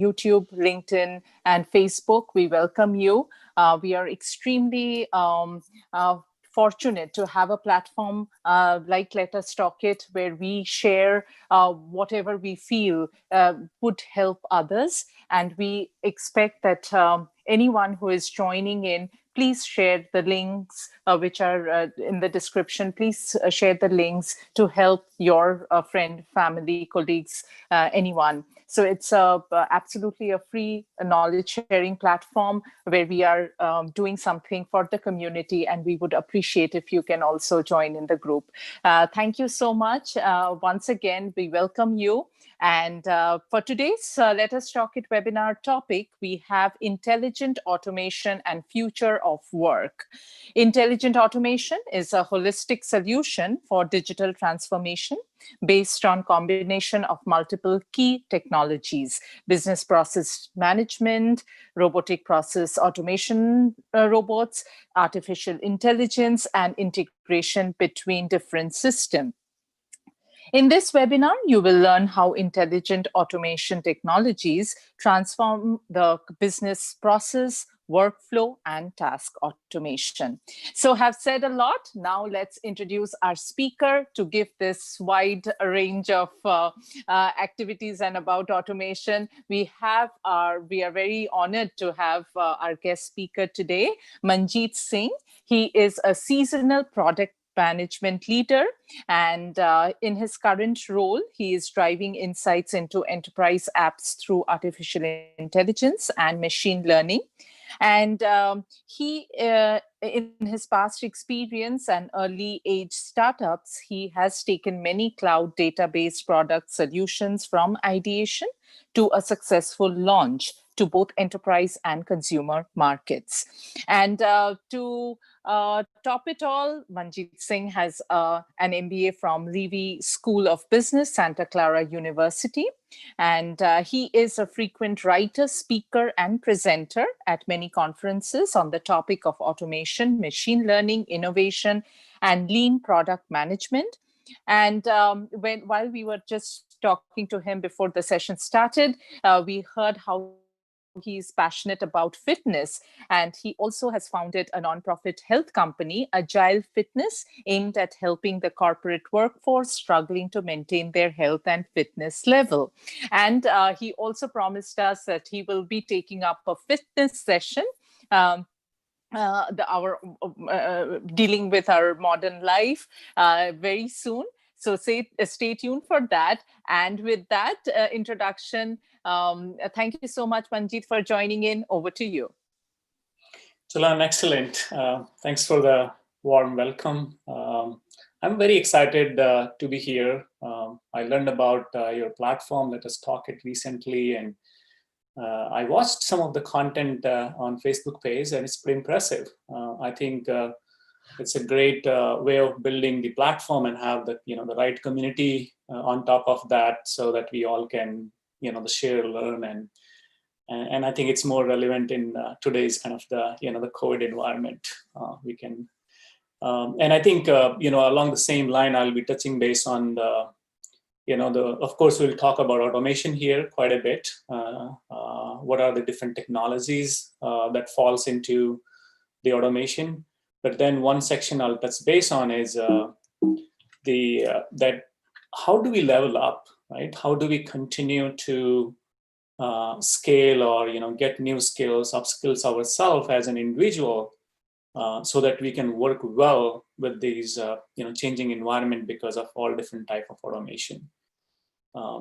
YouTube, LinkedIn, and Facebook. We welcome you. We are extremely fortunate to have a platform like Let Us Talk It, where we share whatever we feel would help others. And we expect that anyone who is joining in, please share the links which are in the description. Please share the links to help your friend, family, colleagues, anyone. So it's absolutely a free knowledge sharing platform where we are doing something for the community, and we would appreciate if you can also join in the group. Thank you so much. Once again, we welcome you. And for today's Let Us Talk It webinar topic, we have intelligent automation and future of work. Intelligent automation is a holistic solution for digital transformation based on combination of multiple key technologies: business process management, robotic process automation robots, artificial intelligence, and integration between different systems. In this webinar, you will learn how intelligent automation technologies transform the business process, workflow, and task automation. So have said a lot. Now let's introduce our speaker to give this wide range of activities and about automation. We are very honored to have our guest speaker today, Manjeet Singh. He is a seasonal product management leader, and in his current role, he is driving insights into enterprise apps through artificial intelligence and machine learning. And in his past experience and early age startups, he has taken many cloud database product solutions from ideation to a successful launch to both enterprise and consumer markets. And to top it all, Manjeet Singh has an MBA from Levy School of Business, Santa Clara University. And he is a frequent writer, speaker, and presenter at many conferences on the topic of automation, machine learning, innovation, and lean product management. And while we were just talking to him before the session started, we heard how he's passionate about fitness, and he also has founded a nonprofit health company, Agile Fitness, aimed at helping the corporate workforce struggling to maintain their health and fitness level. And he also promised us that he will be taking up a fitness session, dealing with our modern life very soon. So stay tuned for that. And with that introduction, thank you so much, Manjeet, for joining in. Over to you. Jalan, excellent. Thanks for the warm welcome. I'm very excited to be here. I learned about your platform, Let Us Talk It, recently, and I watched some of the content on Facebook page, and it's pretty impressive. I think it's a great way of building the platform and have the the right community on top of that, so that we all can share, learn, and I think it's more relevant in today's kind of the the COVID environment. We can and I think along the same line, I'll be touching base on the of course we'll talk about automation here quite a bit. What are the different technologies that falls into the automation? But then one section I'll touch base on is that how do we level up, right? How do we continue to scale or get new skills, upskills ourselves as an individual, so that we can work well with these changing environment because of all different type of automation.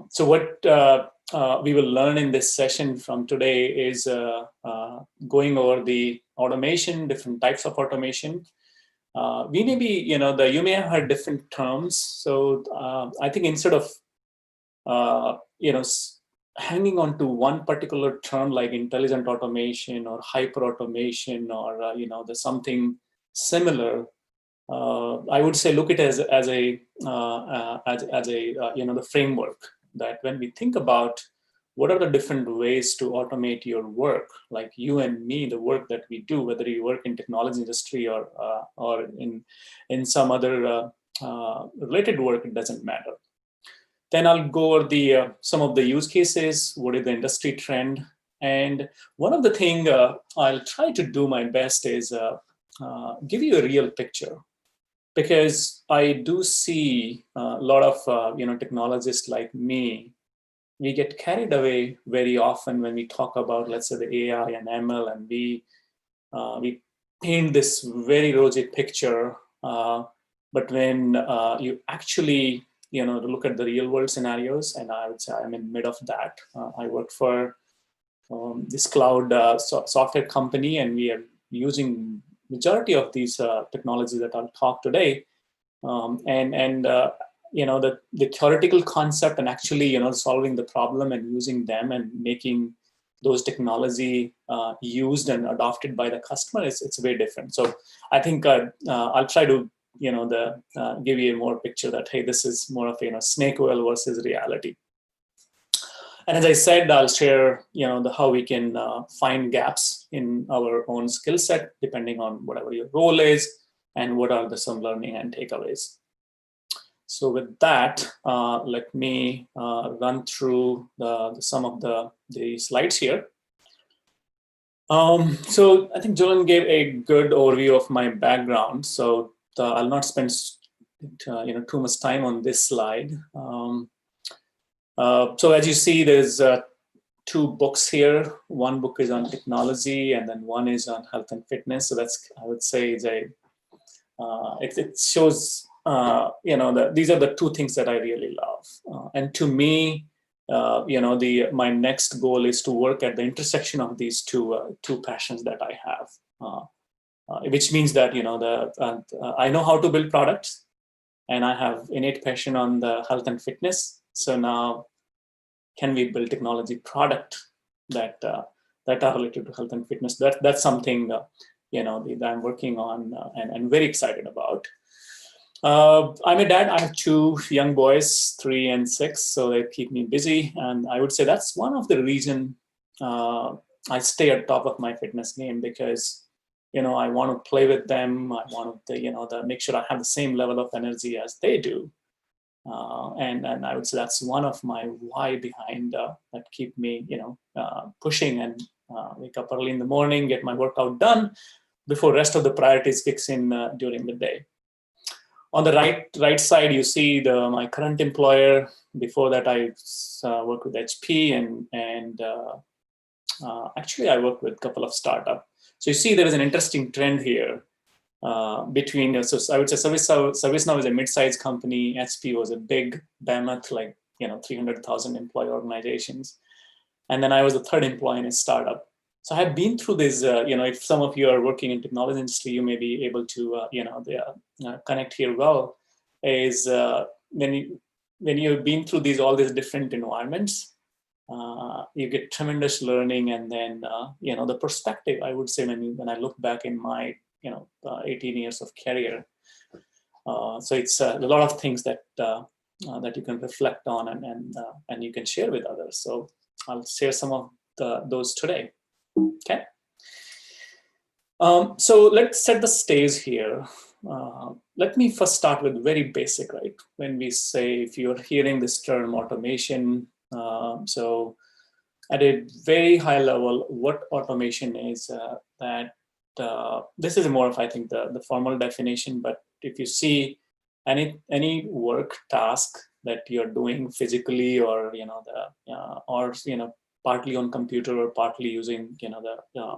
So what we will learn in this session from today is going over the automation, different types of automation. We may be, you may have heard different terms. So I think instead of, hanging on to one particular term like intelligent automation or hyper automation or, the something similar, I would say look at it as a the framework that when we think about what are the different ways to automate your work, like you and me, the work that we do, whether you work in technology industry or in some other related work, it doesn't matter. Then I'll go over the some of the use cases, what is the industry trend, and one of the thing I'll try to do my best is give you a real picture, because I do see a lot of technologists like me. We get carried away very often when we talk about, let's say, the AI and ML, and we paint this very rosy picture. But when you actually look at the real world scenarios, and I would say I'm in mid of that. I work for this cloud software company, and we are using majority of these technologies that I'll talk today. The theoretical concept and actually solving the problem and using them and making those technology used and adopted by the customer, it's very different. So I think I'll try to give you a more picture that, hey, this is more of a snake oil versus reality. And as I said, I'll share how we can find gaps in our own skill set depending on whatever your role is, and what are some learning and takeaways. So with that, let me run through some of the slides here. So I think Julian gave a good overview of my background, so I'll not spend too much time on this slide. So as you see, there's 2 books here. One book is on technology, and then one is on health and fitness. So that's, I would say, is it shows these are the 2 things that I really love. And to me, my next goal is to work at the intersection of these two passions that I have, which means that I know how to build products, and I have innate passion on the health and fitness. So now, can we build technology product that are related to health and fitness? That's something that I'm working on and very excited about. I'm a dad. I have 2 young boys, 3 and 6, so they keep me busy. And I would say that's one of the reason I stay at top of my fitness game, because I want to play with them. I want to make sure I have the same level of energy as they do. And I would say that's one of my why behind that keep me pushing and wake up early in the morning, get my workout done before rest of the priorities kicks in during the day. On the right side, you see my current employer. Before that, I worked with HP, and actually I worked with a couple of startups. So you see there is an interesting trend here between. So I would say ServiceNow is a mid-sized company. HP was a big behemoth, like 300,000 employee organizations, and then I was the 3rd employee in a startup. So I have been through this. If some of you are working in technology industry, you may be able to connect here well. Is when you've been through all these different environments, you get tremendous learning, and then the perspective. I would say when I look back in my 18 years of career, so it's a lot of things that you can reflect on and you can share with others. So I'll share some of those today. Okay. So let's set the stage here. Let me first start with very basic, right? When we say, if you're hearing this term automation, so at a very high level, what automation is, this is more of, I think, the formal definition, but if you see any work task that you're doing physically, or partly on computer or partly using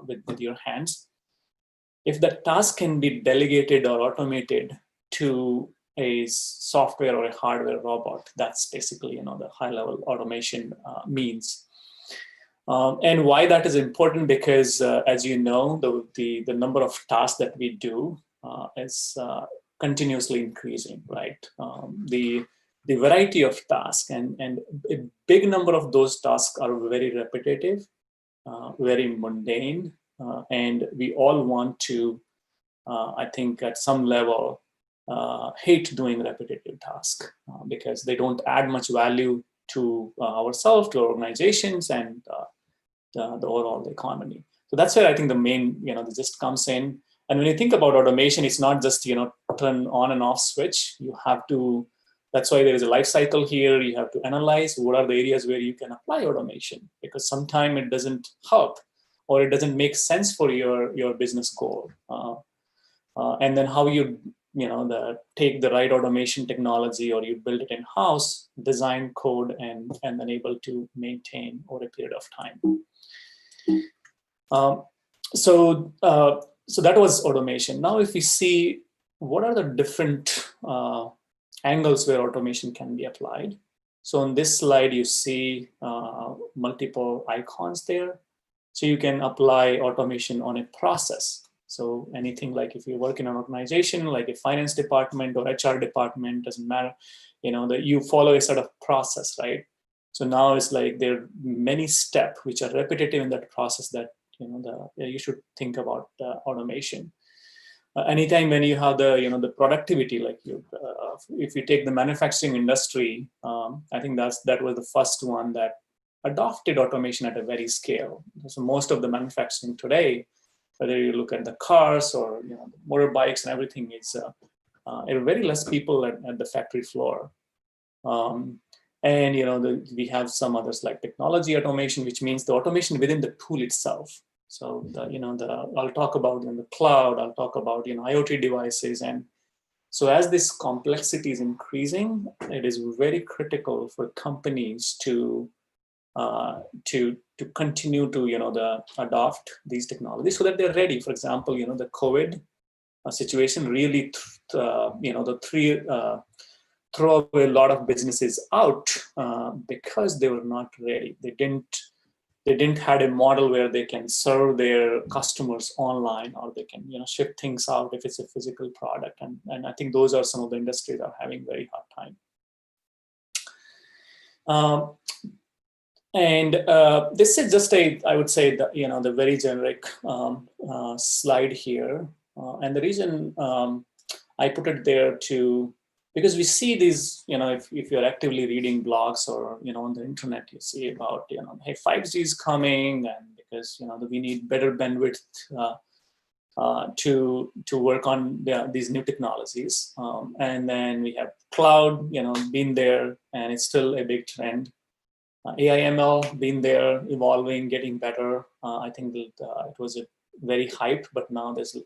with your hands, if that task can be delegated or automated to a software or a hardware robot, that's basically the high level automation means. And why that is important, because as you know, the number of tasks that we do is continuously increasing, right? The variety of tasks and a big number of those tasks are very repetitive, very mundane, and we all want to, I think, at some level, hate doing repetitive tasks because they don't add much value to ourselves, to our organizations, and the overall economy. So that's where I think the main, the gist comes in. And when you think about automation, it's not just, turn on and off switch. You have to That's why there is a life cycle here. You have to analyze what are the areas where you can apply automation, because sometimes it doesn't help or it doesn't make sense for your business goal. And then how you take the right automation technology, or you build it in house, design code, and then able to maintain over a period of time. Um, so that was automation. Now, if we see what are the different angles where automation can be applied. So on this slide, you see multiple icons there. So you can apply automation on a process. So anything like if you work in an organization, like a finance department or HR department, doesn't matter, that you follow a sort of process, right? So now it's like there are many steps which are repetitive in that process that you should think about automation. Anytime when you have the productivity, like if you take the manufacturing industry, I think that was the first one that adopted automation at a very scale. So most of the manufacturing today, whether you look at the cars or the motorbikes and everything, is very less people at the factory floor. And we have some others like technology automation, which means the automation within the tool itself. So I'll talk about in the cloud, I'll talk about IoT devices. And so as this complexity is increasing, it is very critical for companies to continue to adopt these technologies so that they're ready. For example, the COVID situation really throw away a lot of businesses out because they were not ready. They didn't have a model where they can serve their customers online, or they can ship things out if it's a physical product. And I think those are some of the industries that are having very hard time. And this is just I would say the very generic slide here. And the reason I put it there because we see these, if you're actively reading blogs or, on the internet, you see about, hey, 5G is coming, and because, we need better bandwidth to work on these new technologies. And then we have cloud, been there, and it's still a big trend. AI ML been there, evolving, getting better. I think that it was a very hype, but now there's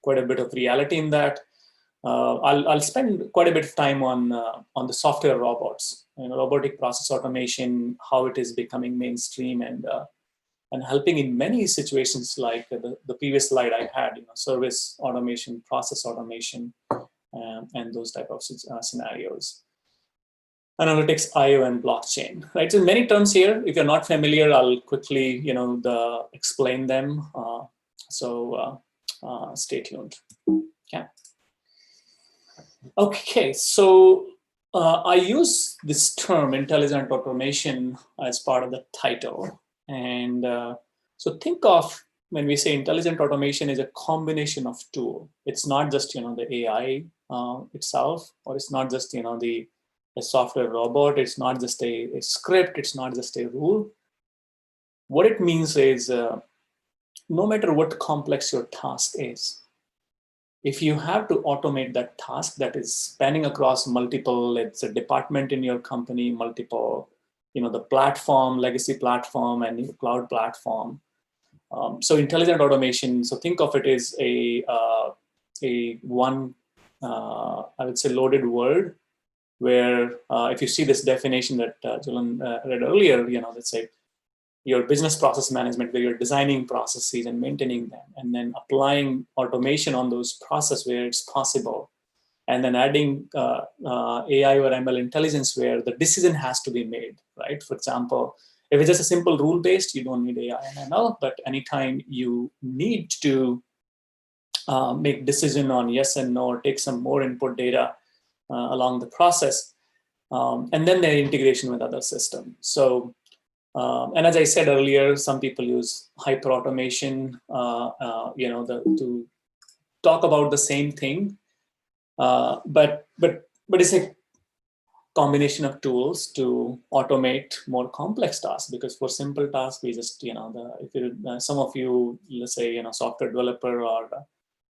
quite a bit of reality in that. I'll spend quite a bit of time on the software robots, robotic process automation, how it is becoming mainstream and helping in many situations, like the previous slide I had, service automation, process automation, and those type of scenarios. Analytics, IO, and blockchain, right? So many terms here. If you're not familiar, I'll quickly, explain them. So stay tuned. Yeah. Okay, so I use this term intelligent automation as part of the title. And so think of, when we say intelligent automation, is a combination of tool. It's not just, the AI itself, or it's not just, the software robot. It's not just a script. It's not just a rule. What it means is no matter what complex your task is, if you have to automate that task that is spanning across multiple, it's a department in your company, multiple, the platform, legacy platform, and the cloud platform. So intelligent automation, so think of it as a one, I would say, loaded word, where if you see this definition that Julian read earlier, let's say your business process management, where you're designing processes and maintaining them, and then applying automation on those processes where it's possible, and then adding AI or ML intelligence where the decision has to be made, right? For example, if it's just a simple rule-based, you don't need AI and ML, but anytime you need to make decision on yes and no, or take some more input data along the process, and then their integration with other systems. So, and as I said earlier, some people use hyperautomation, to talk about the same thing, but it's a combination of tools to automate more complex tasks. Because for simple tasks, we just some of you, let's say, software developer, or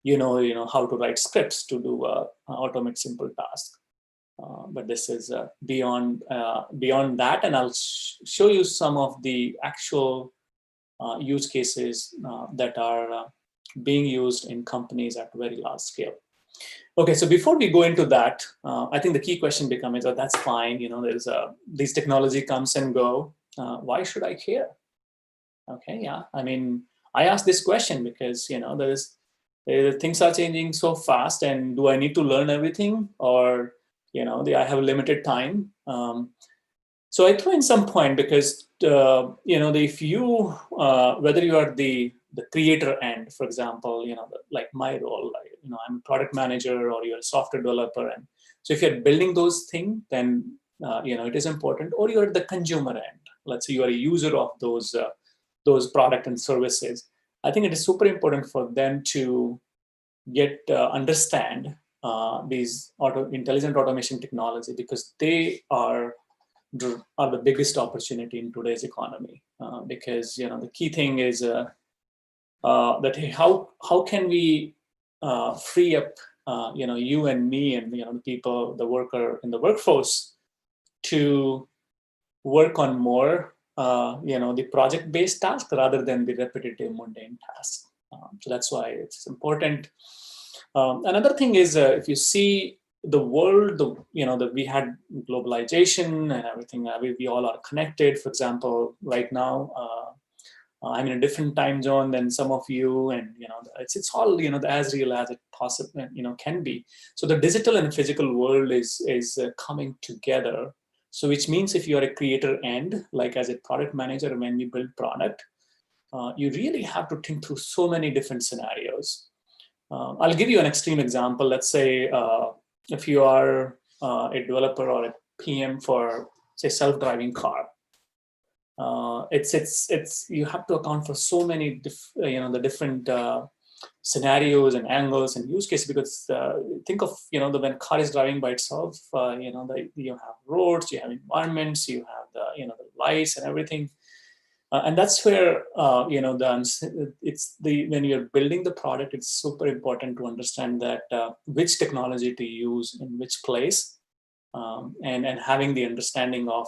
you know how to write scripts to do automate simple tasks. But this is beyond that, and I'll show you some of the actual use cases that are being used in companies at very large scale. Okay, so before we go into that, I think the key question becomes, oh, that's fine, there's these technology comes and go. Why should I care? Okay, yeah, I mean, I ask this question because, things are changing so fast, and do I need to learn everything, or, I have limited time? So I throw in some point because if you whether you are the creator end, for example, like my role, I'm a product manager, or you're a software developer, and so if you're building those things, then it is important. Or you're the consumer end. Let's say you are a user of those product and services. I think it is super important for them to get understand these intelligent automation technology, because they are the biggest opportunity in today's economy. Because the key thing is that, hey, how can we free up you and me and the people, the worker in the workforce, to work on more the project-based task rather than the repetitive mundane task. So that's why it's important. Another thing is, if you see the world, that we had globalization and everything, we all are connected. For example, right now, I'm in a different time zone than some of you, and it's all as real as it possibly can be. So the digital and physical world is coming together. So which means if you are a creator end, like as a product manager, when you build product, you really have to think through so many different scenarios. I'll give you an extreme example. Let's say if you are a developer or a PM for, say, self-driving car. It's you have to account for so many the different scenarios and angles and use cases, because think of when car is driving by itself, you have roads, you have environments, you have the lights and everything. And that's where when you're building the product, it's super important to understand that which technology to use in which place, and having the understanding of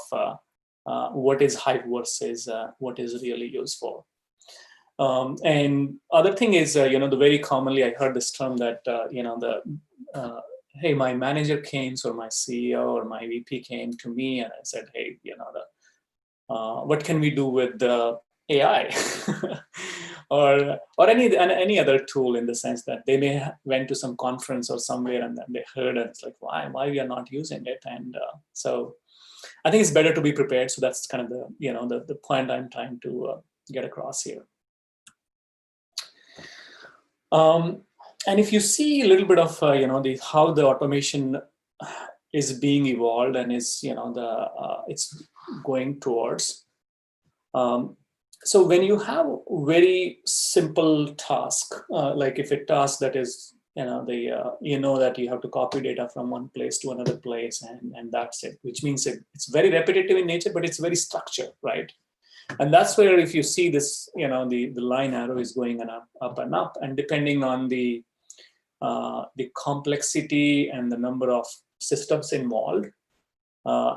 what is hype versus what is really useful. And other thing is, the very commonly I heard this term that hey, my manager came, or my CEO or my VP came to me and I said, hey, what can we do with the AI or any other tool, in the sense that they may went to some conference or somewhere and then they heard, and it's like, why we are not using it? And so I think it's better to be prepared. So that's kind of the point I'm trying to get across here. And if you see a little bit of how the automation is being evolved and is it's going towards. So when you have very simple task, like if a task that is that you have to copy data from one place to another place, and that's it, which means it's very repetitive in nature, but it's very structured, right? And that's where, if you see this, the line arrow is going up and up, and depending on the complexity and the number of systems involved,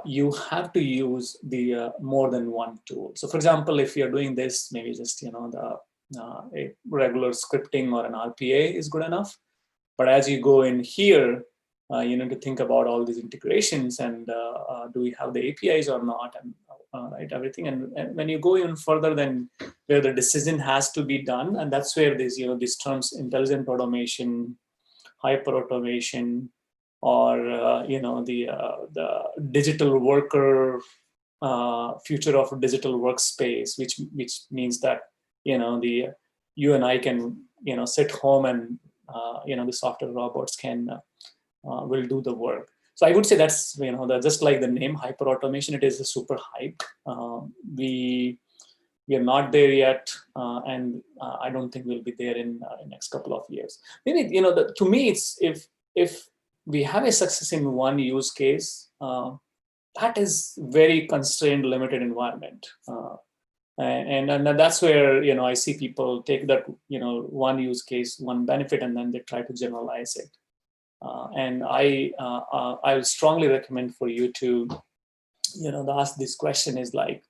you have to use the more than one tool. So for example, if you're doing this, maybe just a regular scripting or an RPA is good enough. But as you go in here, you need to think about all these integrations, and do we have the APIs or not, and right, everything. And when you go even further, then where the decision has to be done, and that's where these terms, intelligent automation, hyper automation, or the digital worker, future of digital workspace, which means that you and I can sit home, and the software robots will do the work. So I would say that's just like the name hyper automation, it is a super hype. We are not there yet, and I don't think we'll be there in the next couple of years. Maybe to me, it's if we have a success in one use case, that is very constrained, limited environment. And that's where I see people take that one use case, one benefit, and then they try to generalize it. And I would strongly recommend for you to, ask this question is like,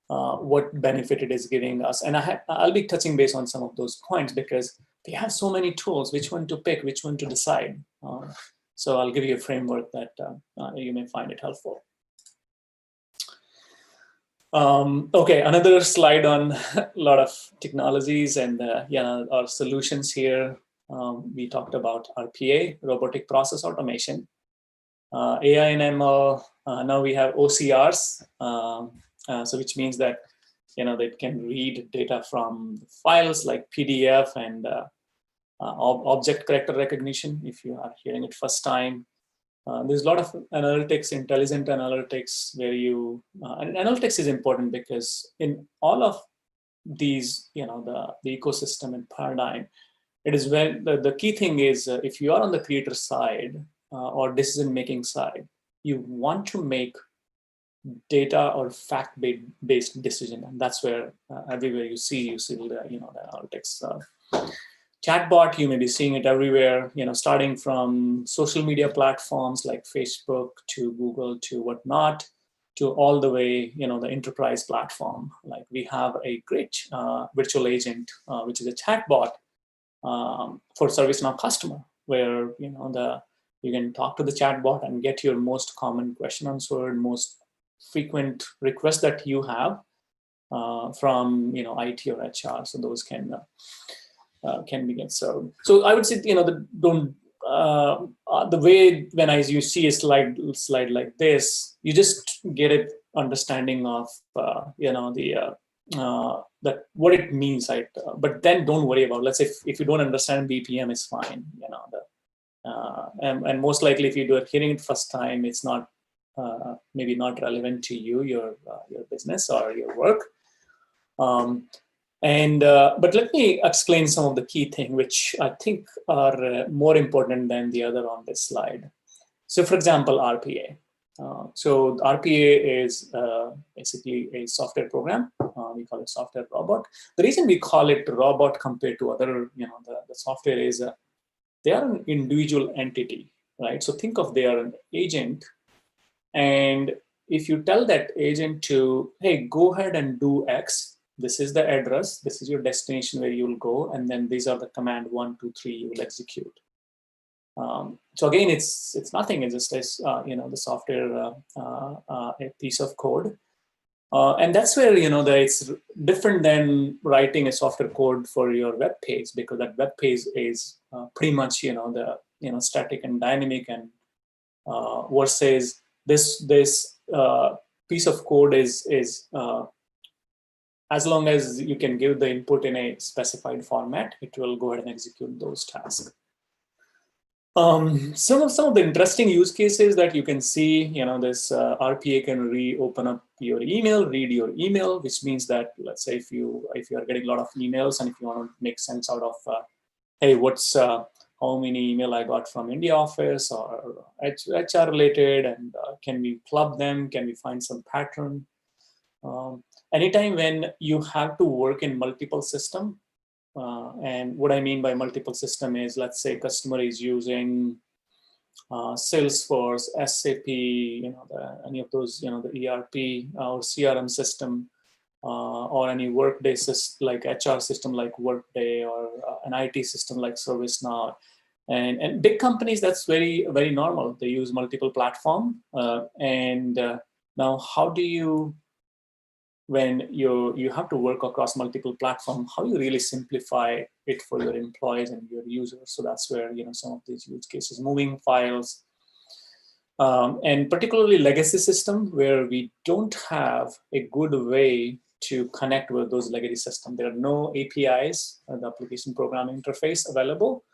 what benefit it is giving us. And I'll be touching base on some of those points because they have so many tools, which one to pick, which one to decide. So I'll give you a framework that you may find it helpful. Okay, another slide on a lot of technologies and our solutions here. We talked about RPA, robotic process automation, AI and ML. Now we have OCRs, so which means that they can read data from files like PDF and object character recognition. If you are hearing it first time, there's a lot of analytics, intelligent analytics, where and analytics is important because in all of these, the ecosystem and paradigm, it is when the key thing is if you are on the creator side or decision making side, you want to make data or fact-based decision, and that's where everywhere you see the analytics. Chatbot, you may be seeing it everywhere, starting from social media platforms like Facebook to Google to whatnot, to all the way, the enterprise platform. Like we have a great virtual agent, which is a chatbot for ServiceNow customer, where you can talk to the chatbot and get your most common question answered, most frequent requests that you have from IT or HR. So those can be get served. So I would say the way when you see a slide like this, you just get an understanding of that what it means, right? But then don't worry about. Let's say if you don't understand BPM, it's fine. And most likely if you are hearing it first time, it's not maybe not relevant to you, your business or your work. But let me explain some of the key things which I think are more important than the other on this slide. So, for example, RPA. So RPA is basically a software program. We call it software robot. The reason we call it robot compared to other, the software is they are an individual entity, right? So think of they are an agent, and if you tell that agent to, hey, go ahead and do X, this is the address, this is your destination where you will go, and then these are the command 1, 2, 3 you will execute. So again, it's nothing. It's just the software, a piece of code, and that's where it's different than writing a software code for your web page, because that web page is pretty much static and dynamic, and versus this piece of code is as long as you can give the input in a specified format, it will go ahead and execute those tasks. Some of the interesting use cases that you can see, this RPA can open up your email, read your email, which means that, let's say if you are getting a lot of emails and if you want to make sense out of, hey, what's how many email I got from India office or HR related, and can we club them? Can we find some pattern? Anytime when you have to work in multiple system, and what I mean by multiple system is, let's say customer is using Salesforce, SAP, any of those, the ERP or CRM system, or any Workday system like HR system like Workday, or an IT system like ServiceNow. And big companies, that's very, very normal. They use multiple platform. Now, how do you, when you have to work across multiple platforms, how you really simplify it for your employees and your users? So that's where some of these use cases, moving files, and particularly legacy system, where we don't have a good way to connect with those legacy systems. There are no APIs, the application programming interface available,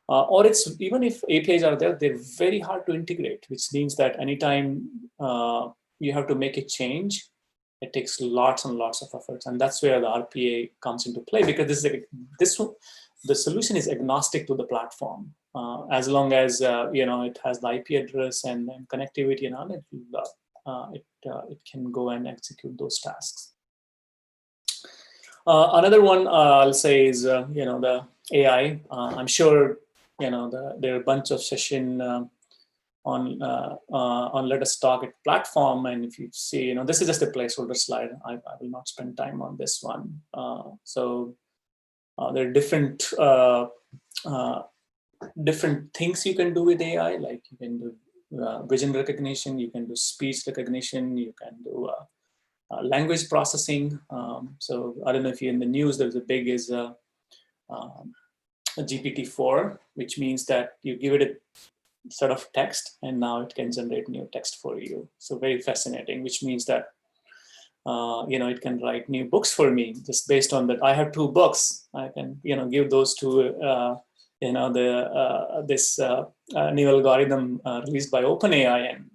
or it's even if APIs are there, they're very hard to integrate, which means that anytime you have to make a change, it takes lots and lots of efforts, and that's where the RPA comes into play, because the solution is agnostic to the platform, as long as it has the IP address and connectivity and all. It can go and execute those tasks. Another one I'll say is the AI. I'm sure there are a bunch of session on Let Us Talk It platform, and if you see, this is just a placeholder slide. I will not spend time on this one. So there are different things you can do with AI, like you can do vision recognition, you can do speech recognition, you can do language processing. So I don't know if you're in the news, there's a big is a GPT-4, which means that you give it a sort of text and now it can generate new text for you. So very fascinating, which means that it can write new books for me just based on that. I have 2 books. I can give those to this new algorithm released by OpenAI, and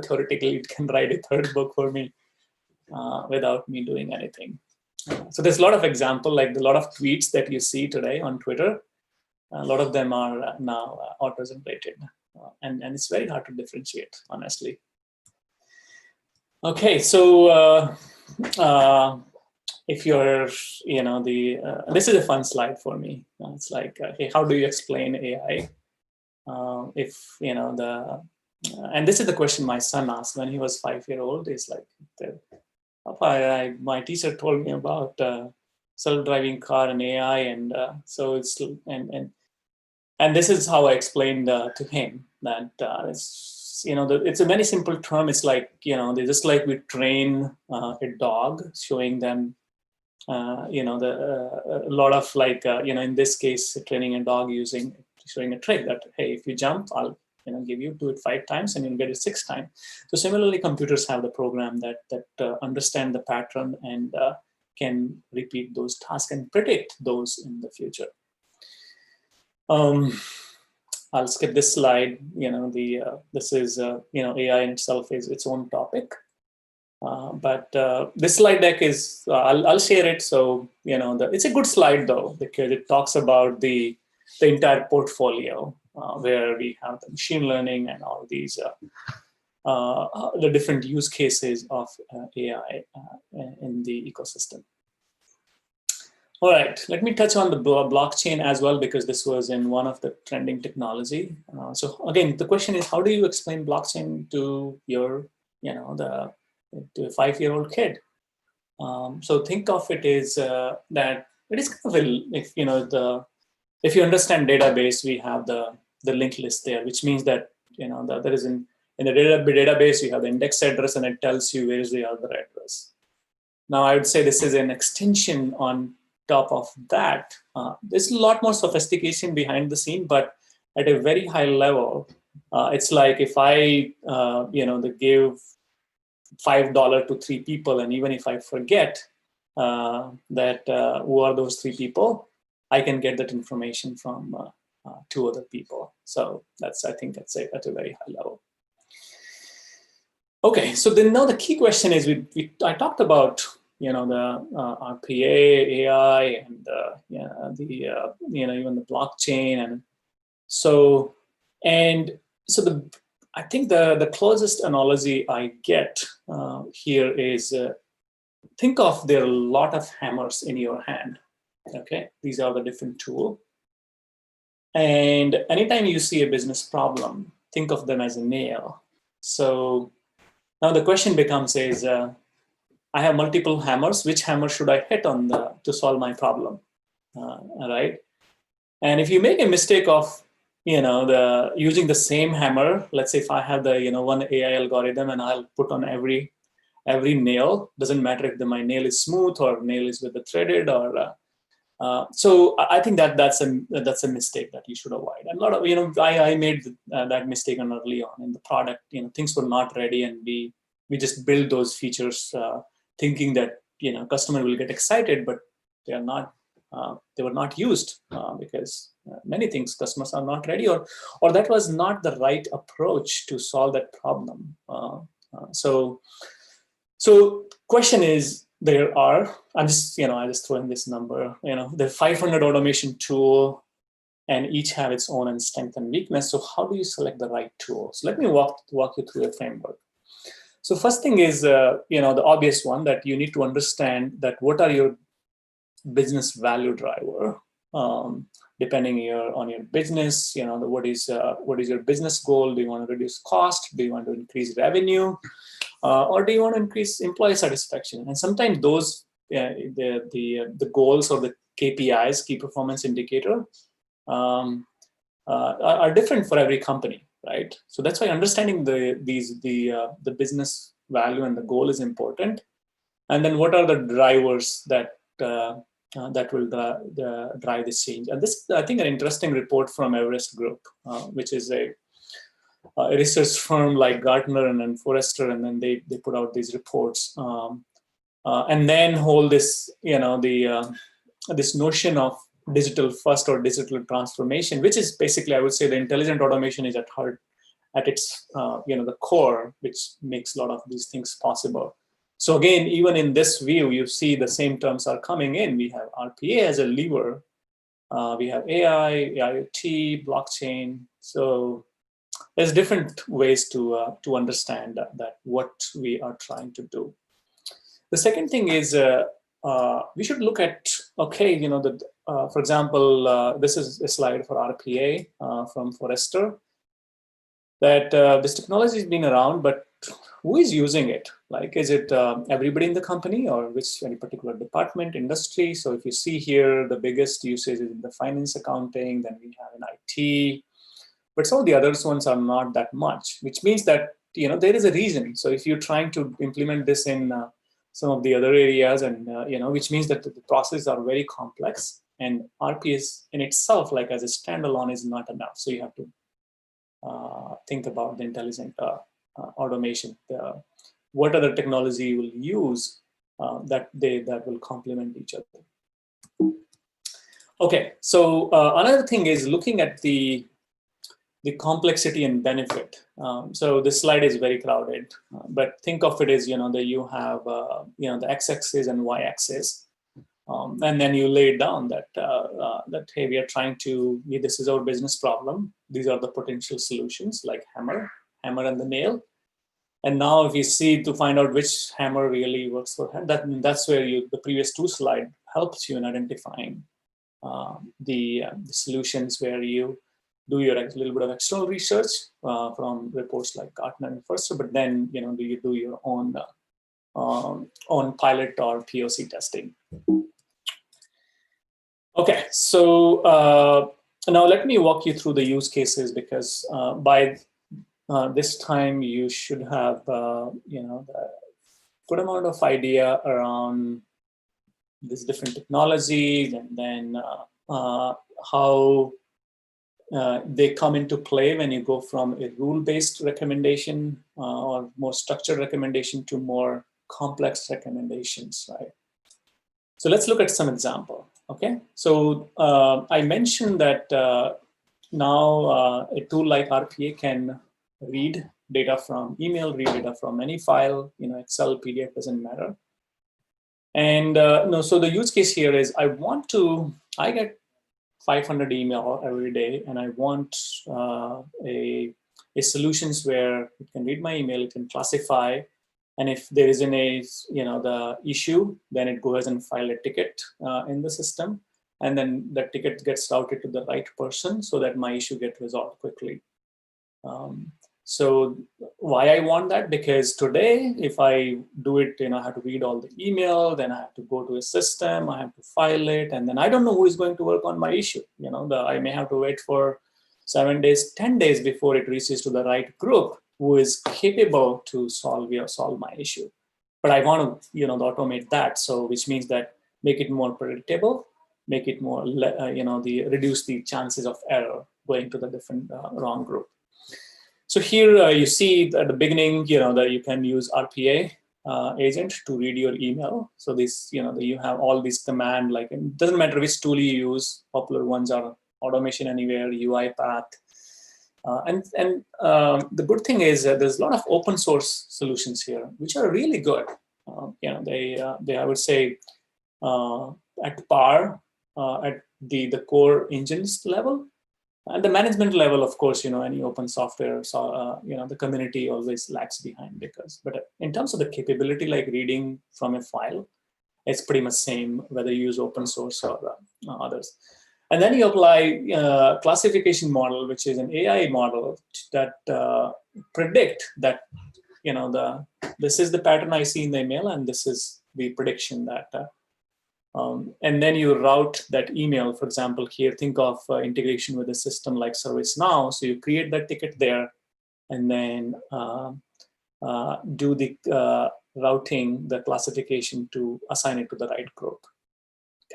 theoretically it can write a 3rd book for me without me doing anything. So there's a lot of example, like a lot of tweets that you see today on Twitter. A lot of them are now auto-generated, and it's very hard to differentiate, honestly. Okay, so if you're, this is a fun slide for me. It's like, hey, how do you explain AI? And this is the question my son asked when he was 5-year-old. It's like, Papa, my teacher told me about self-driving car and AI, and so it's and this is how I explained to him that it's a very simple term. It's like they just like we train a dog, showing them a lot of like in this case training a dog showing a trick that, hey, if you jump, I'll give you, do it 5 times and you'll get it 6 times. So similarly, computers have the program that understand the pattern and can repeat those tasks and predict those in the future. I'll skip this slide. This is AI in itself is its own topic. But this slide deck is I'll share it. So it's a good slide though, because it talks about the entire portfolio where we have the machine learning and all these the different use cases of AI in the ecosystem. All right, let me touch on the blockchain as well, because this was in one of the trending technology. So again, the question is, how do you explain blockchain to your, to a 5-year-old kid? So think of it as that it is kind of if you understand database, we have the linked list there, which means that there is in the database you have the index address and it tells you where is the other address. Now I would say this is an extension on top of that. There's a lot more sophistication behind the scene, but at a very high level, it's like if I they give $5 to 3 people, and even if I forget that who are those 3 people, I can get that information from 2 other people. So I think that's at a very high level. Okay, so then now the key question is, I talked about the RPA, AI, and even the blockchain, and so I think the closest analogy I get here is think of there are a lot of hammers in your hand. Okay, these are the different tools, and anytime you see a business problem, think of them as a nail. So now the question becomes is, I have multiple hammers. Which hammer should I hit on to solve my problem? Right? And if you make a mistake of using the same hammer, let's say if I have the one AI algorithm and I'll put on every nail, doesn't matter if my nail is smooth or nail is with the threaded or so I think that's a mistake that you should avoid. And a lot of I made that mistake early on in the product. Things were not ready, and we just build those features thinking that customer will get excited, but they are not. They were not used because many things customers are not ready, or that was not the right approach to solve that problem. So question is, I'm just I just throw in this number. There are 500 automation tool, and each have its own strength and weakness. So how do you select the right tool? So let me walk you through a framework. So first thing is the obvious one, that you need to understand that what are your business value driver. depending on your business. What is your business goal? Do you want to reduce cost? Do you want to increase revenue? Or do you want to increase employee satisfaction? And sometimes those the goals or the KPIs, key performance indicator, are different for every company, right? So that's why understanding the business value and the goal is important. And then what are the drivers that will drive this change? And this, I think, an interesting report from Everest Group, which is a research firm like Gartner and then Forrester, and then they put out these reports, and then hold this, this notion of digital first or digital transformation, which is basically, I would say, the intelligent automation is at heart, at its the core, which makes a lot of these things possible. So again, even in this view, you see the same terms are coming in. We have RPA as a lever. We have AI, IoT, blockchain. So there's different ways to understand that what we are trying to do. The second thing is we should look at, okay, for example, this is a slide for RPA from Forrester, that this technology has been around, but who is using it? Like, is it everybody in the company, or which any particular department, industry? So if you see here, the biggest usage is in the finance, accounting, then we have in IT, but some of the other ones are not that much, which means that there is a reason. So if you're trying to implement this in some of the other areas, and which means that the processes are very complex, and RPS in itself, like as a standalone, is not enough. So you have to think about the intelligent automation. What other technology you will use that will complement each other. Okay, so another thing is looking at the complexity and benefit. So this slide is very crowded, but think of it as, that you have, the x-axis and y-axis. And then you lay down that, hey, we are trying to, this is our business problem. These are the potential solutions, like hammer and the nail. And now if you see to find out which hammer really works for that's where the previous two slide helps you in identifying the solutions, where you do your little bit of external research from reports like Gartner and Forrester, but then do you do your own pilot or POC testing. Okay, so now let me walk you through the use cases, because by this time you should have the good amount of idea around these different technologies, and then how they come into play when you go from a rule-based recommendation or more structured recommendation to more complex recommendations, right? So let's look at some example. Okay, so I mentioned that now a tool like RPA can read data from email, read data from any file, Excel, PDF, doesn't matter. And so the use case here is I get 500 email every day, and I want a solutions where it can read my email, it can classify, and if there is the issue, then it goes and file a ticket in the system, and then the ticket gets routed to the right person so that my issue gets resolved quickly. So why I want that? Because today, if I do it, I have to read all the email, then I have to go to a system, I have to file it, and then I don't know who is going to work on my issue. I may have to wait for 7 days, 10 days before it reaches to the right group who is capable to solve my issue. But I want to, automate that. So which means that make it more predictable, make it more, reduce the chances of error going to the different wrong group. So here you see at the beginning, that you can use RPA agent to read your email. So this, you have all these command, like, it doesn't matter which tool you use. Popular ones are Automation Anywhere, UiPath. And the good thing is that there's a lot of open source solutions here, which are really good. They I would say at par at the core engines level. And the management level, of course, any open software, so, the community always lags behind but in terms of the capability, like reading from a file, it's pretty much same whether you use open source or others. And then you apply classification model, which is an AI model that predict that, this is the pattern I see in the email, and this is the prediction that, and then you route that email. For example, here, think of integration with a system like ServiceNow. So you create that ticket there, and then do the routing, the classification to assign it to the right group.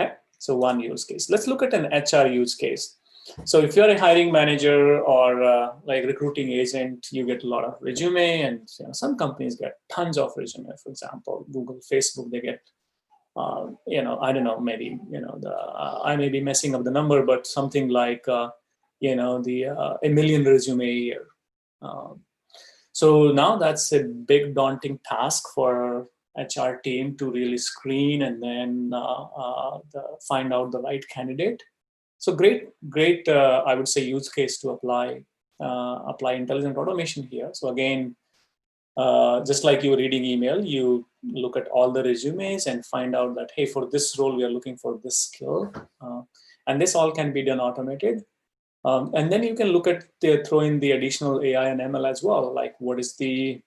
Okay, so one use case. Let's look at an HR use case. So if you're a hiring manager or like recruiting agent, you get a lot of resume, and some companies get tons of resume. For example, Google, Facebook, they get, I don't know, maybe, I may be messing up the number, but something like, a million resume a year. So now that's a big daunting task for HR team to really screen and then find out the right candidate. So great, I would say, use case to apply intelligent automation here. So again, just like you were reading email, you look at all the resumes and find out that, hey, for this role, we are looking for this skill. And this all can be done automated. And then you can look at throw in the additional AI and ML as well, like what is the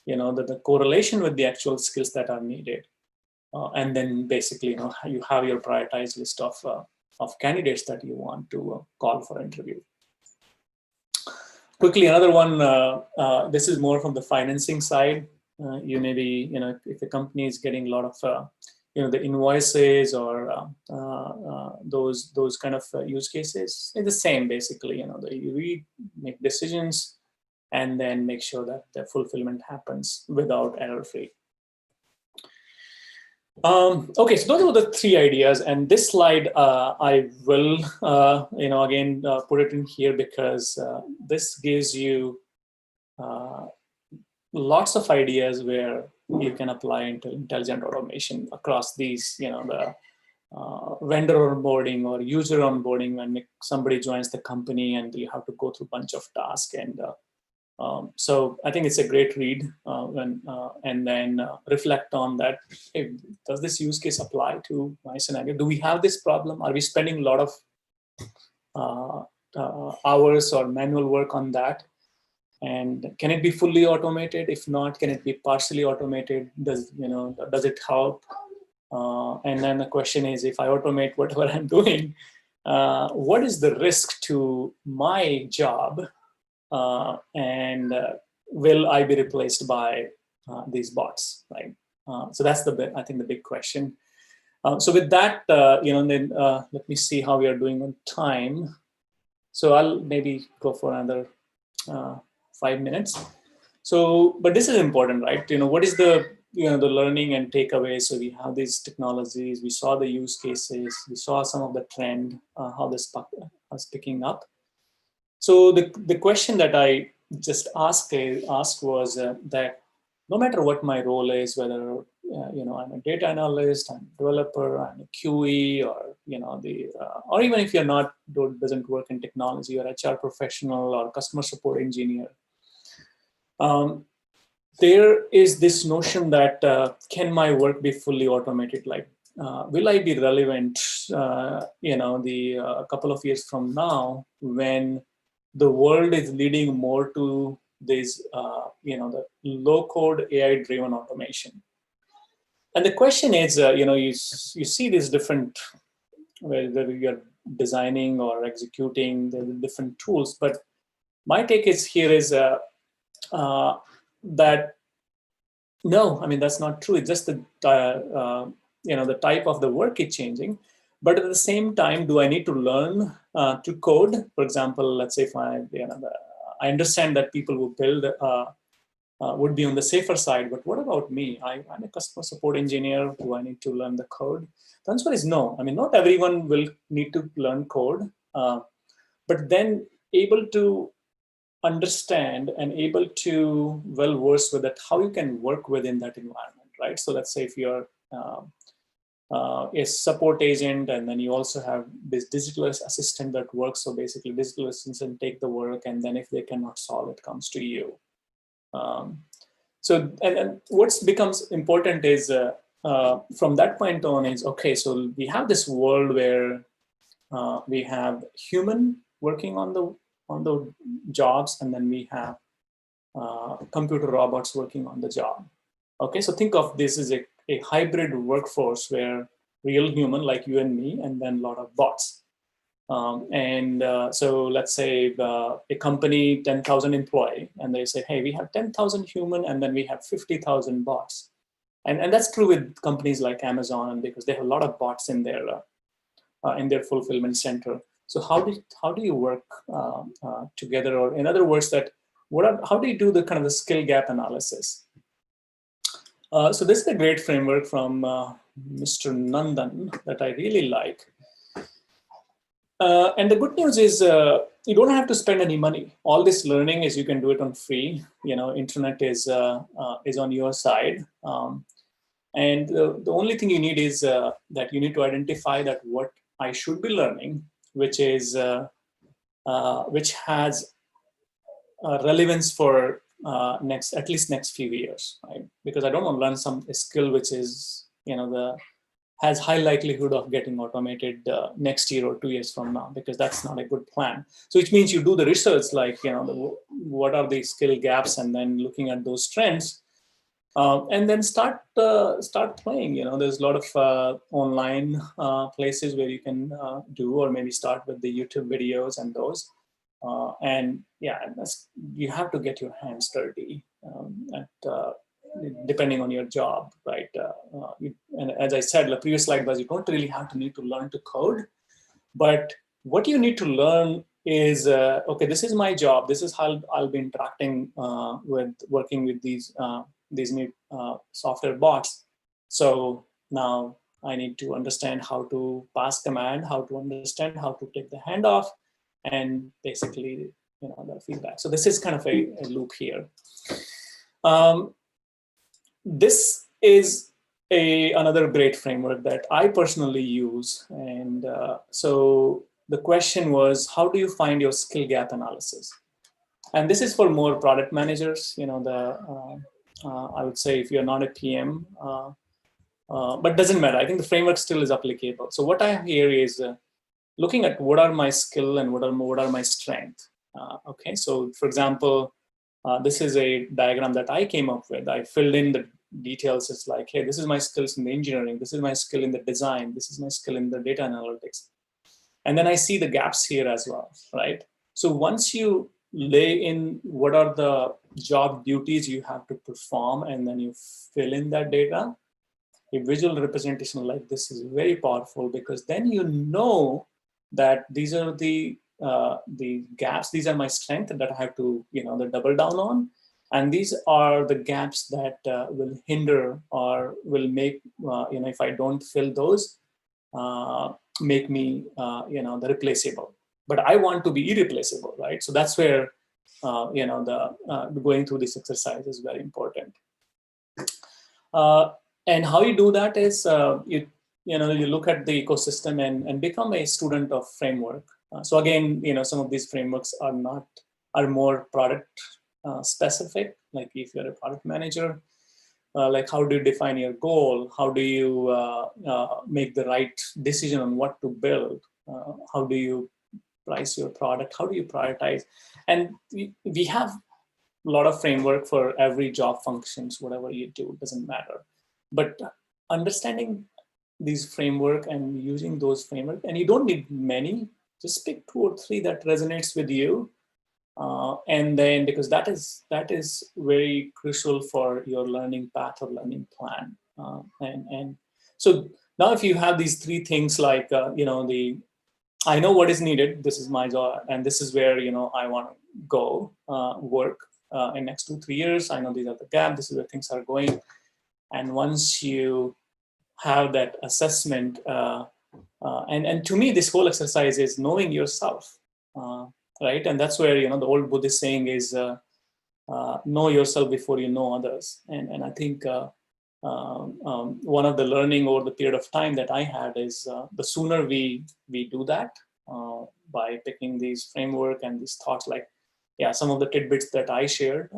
the correlation with the actual skills that are needed, and then basically you have your prioritized list of candidates that you want to call for interview. Quickly, another one. This is more from the financing side. You may be if the company is getting a lot of the invoices or those kind of use cases. It's the same basically. You read, make decisions, and then make sure that the fulfillment happens without error-free. Okay, so those were the three ideas, and this slide I will again put it in here because this gives you lots of ideas where you can apply intelligent automation across these, the vendor onboarding or user onboarding when somebody joins the company and you have to go through a bunch of tasks. And so I think it's a great read and then reflect on that. Hey, does this use case apply to my scenario? Do we have this problem? Are we spending a lot of hours or manual work on that? And can it be fully automated? If not, can it be partially automated? Does it help? And then the question is, if I automate whatever I'm doing, what is the risk to my job? And will I be replaced by these bots, right? So that's I think the big question. So with that, then let me see how we are doing on time. So I'll maybe go for another 5 minutes. So, but this is important, right? What is the the learning and takeaway? So we have these technologies, we saw the use cases, we saw some of the trend, how this is picking up. So the question that I just asked was that no matter what my role is, whether I'm a data analyst, I'm a developer, I'm a QE, or or even if you're not, doesn't work in technology, or HR professional or customer support engineer, there is this notion that can my work be fully automated? Like, will I be relevant? A couple of years from now, when the world is leading more to this, the low-code AI-driven automation. And the question is, you see these different, whether you're designing or executing, the different tools. But my take is here is that no, I mean that's not true. It's just the the type of the work is changing. But at the same time, do I need to learn to code? For example, let's say if I understand that people who build would be on the safer side, but what about me? I'm a customer support engineer. Do I need to learn the code? The answer is no. I mean, not everyone will need to learn code, but then able to understand and able to well versed with that, how you can work within that environment, right? So let's say if you're a support agent, and then you also have this digital assistant that works. So basically, digital assistant take the work, and then if they cannot solve it, comes to you. So and what becomes important is from that point on is okay. So we have this world where we have human working on the jobs, and then we have computer robots working on the job. Okay, so think of this as a hybrid workforce where real human like you and me, and then a lot of bots. So let's say a company, 10,000 employee, and they say, hey, we have 10,000 human, and then we have 50,000 bots. And that's true with companies like Amazon, because they have a lot of bots in their fulfillment center. So how do you work together? Or in other words, how do you do the kind of the skill gap analysis? So this is a great framework from Mr. Nandan that I really like. And the good news is you don't have to spend any money. All this learning is you can do it on free. Internet is on your side. And the only thing you need is that you need to identify that what I should be learning, which has relevance for at least next few years, right? Because I don't want to learn a skill which is has high likelihood of getting automated next year or 2 years from now, because that's not a good plan. So which means you do the research, like what are the skill gaps, and then looking at those trends. And then start playing. There's a lot of online places where you can do, or maybe start with the YouTube videos and those. And yeah, you have to get your hands dirty depending on your job, right? And as I said, the previous slide was, you don't really have to need to learn to code, but what you need to learn is, okay, this is my job. This is how I'll be interacting with working with these new software bots. So now I need to understand how to pass command, how to understand how to take the handoff, and basically, the feedback. So this is kind of a loop here. This is another great framework that I personally use. And so the question was, how do you find your skill gap analysis? And this is for more product managers. I would say if you're not a PM, but doesn't matter. I think the framework still is applicable. So what I have here is looking at what are my skill and what are my strength. Okay, so for example, this is a diagram that I came up with. I filled in the details. It's like, hey, this is my skills in the engineering. This is my skill in the design. This is my skill in the data analytics. And then I see the gaps here as well, right? So once you lay in what are the job duties you have to perform, and then you fill in that data, a visual representation like this is very powerful, because then that these are the gaps. These are my strengths that I have to double down on, and these are the gaps that will hinder or will make if I don't fill those, make me the replaceable. But I want to be irreplaceable, right? So that's where going through this exercise is very important. And how you do that is you look at the ecosystem and become a student of framework. So again, some of these frameworks are more product specific. Like if you're a product manager, like how do you define your goal? How do you make the right decision on what to build? How do you price your product? How do you prioritize? And we have a lot of framework for every job functions. Whatever you do, doesn't matter. But understanding these framework and using those framework, and you don't need many, just pick 2 or 3 that resonates with you. And then, because that is very crucial for your learning path or learning plan. And so now if you have these 3 things, like, I know what is needed, this is my job, and this is where, I want to go work in next 2-3 years. I know these are the gaps, this is where things are going. And once you have that assessment, and to me, this whole exercise is knowing yourself, right? And that's where, the old Buddhist saying is, know yourself before you know others. And I think one of the learning over the period of time that I had is the sooner we do that by picking these framework and these thoughts, like, yeah, some of the tidbits that I shared.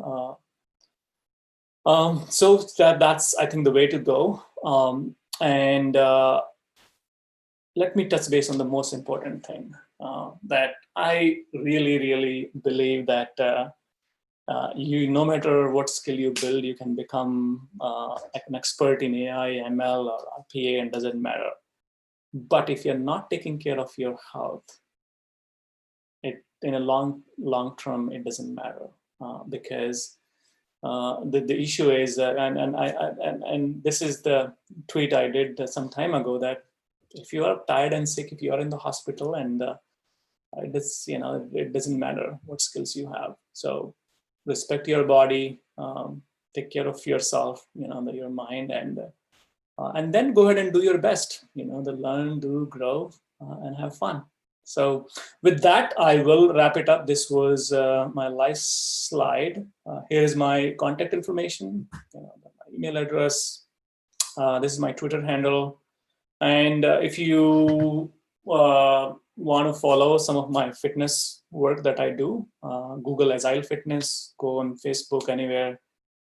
So that's, I think, the way to go. And let me touch base on the most important thing that I really, really believe that no matter what skill you build, you can become an expert in AI, ML, or RPA, and doesn't matter. But if you're not taking care of your health, in a long term, it doesn't matter because the issue is, and this is the tweet I did some time ago, that if you are tired and sick, if you are in the hospital, and it doesn't matter what skills you have. So respect your body, take care of yourself, your mind, and then go ahead and do your best. Learn, do, grow, and have fun. So with that, I will wrap it up. This was my last slide. Here is my contact information, my email address. This is my Twitter handle. And if you want to follow some of my fitness work that I do, Google Agile Fitness, go on Facebook, anywhere.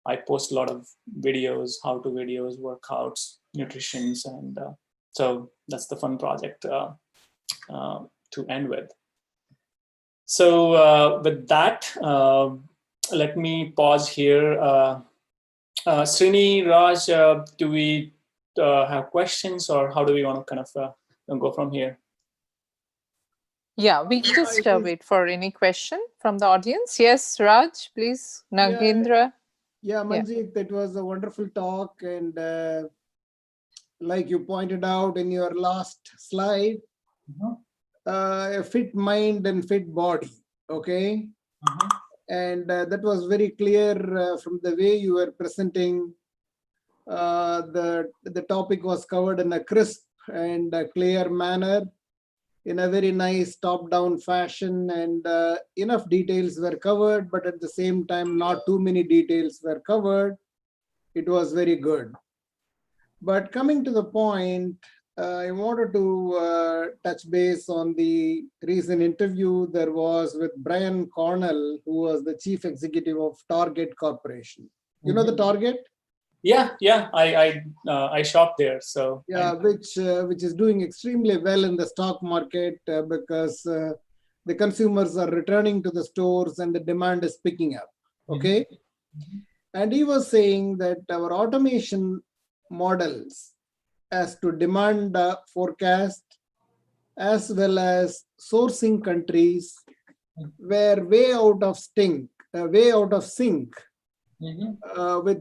I post a lot of videos, how-to videos, workouts, nutritions, and so that's the fun project to end with. So with that, let me pause here. Srini, Raj, do we have questions, or how do we want to kind of go from here? Yeah, we can just wait for any question from the audience. Yes, Raj, please. Nagendra. Yeah, Manjeet, that was a wonderful talk. And like you pointed out in your last slide, a fit mind and fit body. Okay. And that was very clear from the way you were presenting. The topic was covered in a crisp and a clear manner, in a very nice top-down fashion, and enough details were covered, but at the same time, not too many details were covered. It was very good. But coming to the point, I wanted to touch base on the recent interview there was with Brian Cornell, who was the chief executive of Target Corporation. You know the Target? Yeah, I shop there. So yeah, which is doing extremely well in the stock market because the consumers are returning to the stores and the demand is picking up. Okay. And he was saying that our automation models as to demand forecast as well as sourcing countries were way out of sync with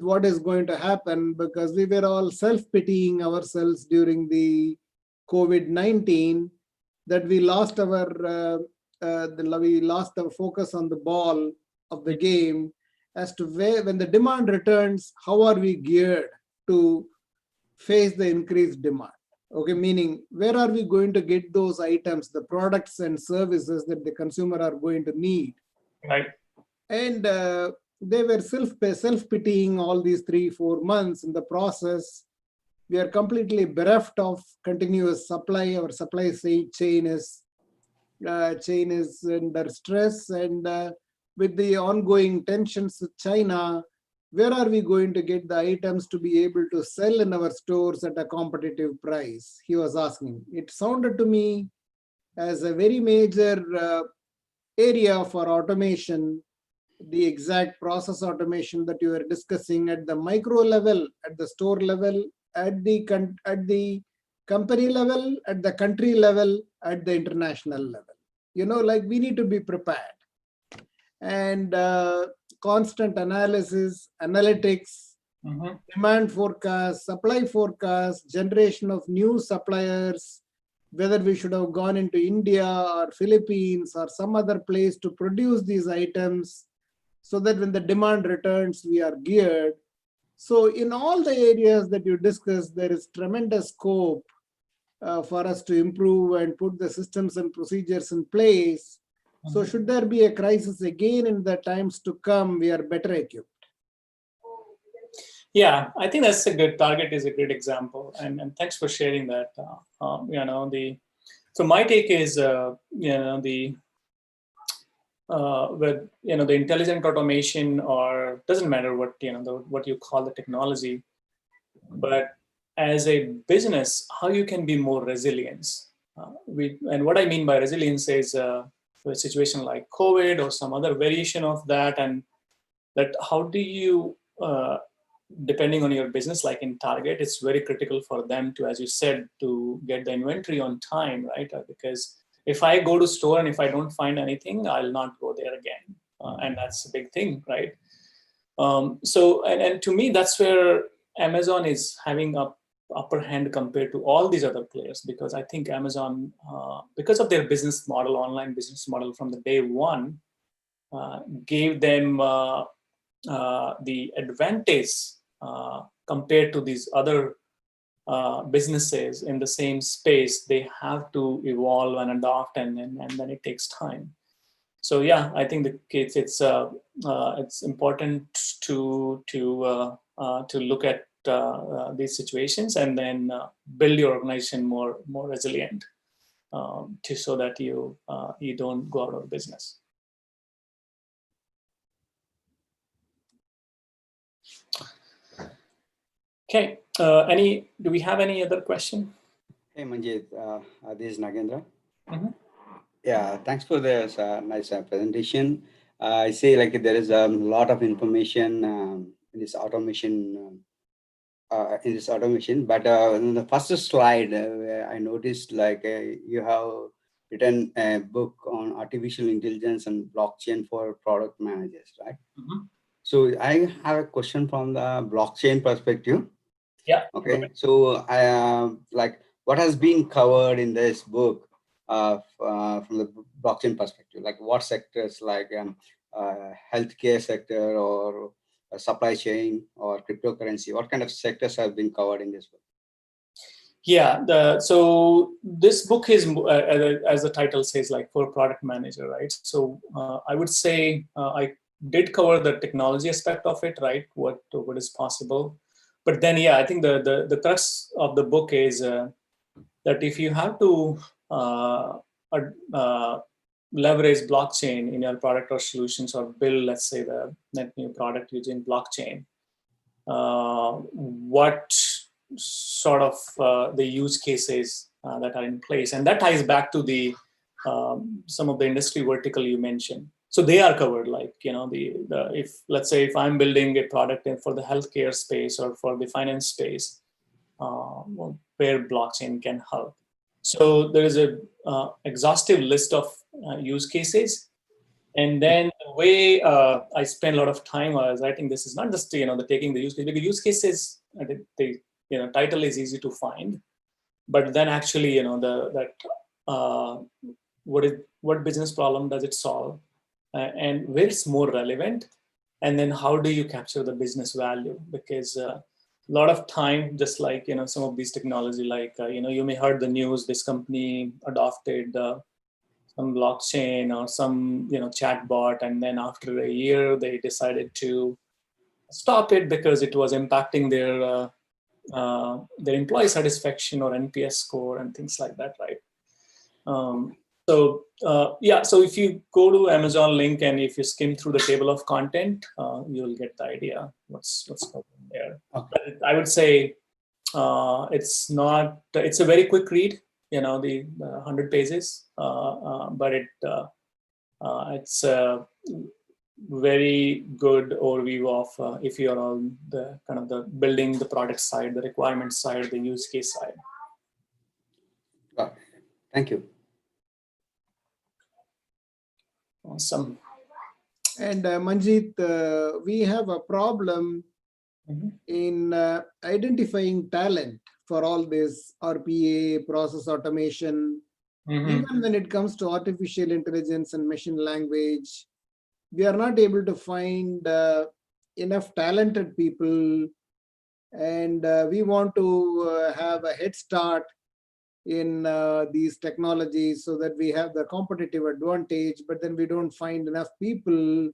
what is going to happen, because we were all self-pitying ourselves during the COVID-19, that we lost our focus on the ball of the game as to where, when the demand returns, how are we geared to face the increased demand? Okay, meaning where are we going to get those items, the products and services that the consumer are going to need? Right. And they were self-pitying all these 3-4 months. In the process, we are completely bereft of continuous supply. Our supply chain is under stress, and with the ongoing tensions with China, where are we going to get the items to be able to sell in our stores at a competitive price? He was asking. It sounded to me as a very major area for automation, the exact process automation that you were discussing at the micro level, at the store level, at the company level, at the country level, at the international level. Like we need to be prepared. And constant analysis, analytics, demand forecast, supply forecast, generation of new suppliers, whether we should have gone into India or Philippines or some other place to produce these items, so that when the demand returns, we are geared. So in all the areas that you discussed, there is tremendous scope for us to improve and put the systems and procedures in place. So should there be a crisis again in the times to come, we are better equipped. Yeah, I think that's a good Target is a great example, and thanks for sharing that. So my take is with the intelligent automation, or doesn't matter what what you call the technology, but as a business, how you can be more resilient. and what I mean by resilience is a situation like COVID or some other variation of that, and that how do you, depending on your business, like in Target, it's very critical for them to, as you said, to get the inventory on time, right? Because if I go to store and if I don't find anything, I'll not go there again, and that's a big thing, right? So, and to me, that's where Amazon is having a upper hand compared to all these other players, because I think Amazon, because of their business model, online business model from the day one, gave them the advantage compared to these other businesses in the same space. They have to evolve and adopt, and then it takes time. So yeah, I think it's important to look at these situations and then build your organization more resilient, so that you don't go out of business. Okay. Do we have any other question? Hey Manjit, this is Nagendra. Mhm. Yeah, thanks for this nice presentation. I see like there is a lot of information in this automation. But in the first slide, I noticed like you have written a book on artificial intelligence and blockchain for product managers, right? Mm-hmm. So I have a question from the blockchain perspective. Yeah. Okay. So I like what has been covered in this book from the blockchain perspective, like what sectors, like healthcare sector or supply chain or cryptocurrency, what kind of sectors have been covered in this book? Yeah. So this book is, as the title says, like for product manager, right? So I would say I did cover the technology aspect of it, right? What is possible. But then, yeah, I think the crux of the book is that if you have to leverage blockchain in your product or solutions, or build, let's say, the net new product using blockchain, what sort of the use cases that are in place, and that ties back to the some of the industry vertical you mentioned. So they are covered, like the if let's say if I'm building a product for the healthcare space or for the finance space, where blockchain can help. So there is a exhaustive list of use cases. And then the way I spend a lot of time was writing this is not just the taking the use case, because use cases, the title is easy to find, but then actually what business problem does it solve, and where it's more relevant, and then how do you capture the business value? Because a lot of time, just like some of these technology, like you may heard the news, this company adopted some blockchain or some chat bot, and then after a year they decided to stop it because it was impacting their employee satisfaction or NPS score and things like that, right? So if you go to Amazon link and if you skim through the table of content, you'll get the idea what's going there. Okay. I would say it's a very quick read, the 100 pages, but it's a very good overview of if you're on the kind of the building the product side, the requirement side, the use case side. Thank you. Awesome. And Manjit, we have a problem in identifying talent for all this RPA, process automation. Even when it comes to artificial intelligence and machine language, we are not able to find enough talented people, and we want to have a head start in these technologies so that we have the competitive advantage, but then we don't find enough people.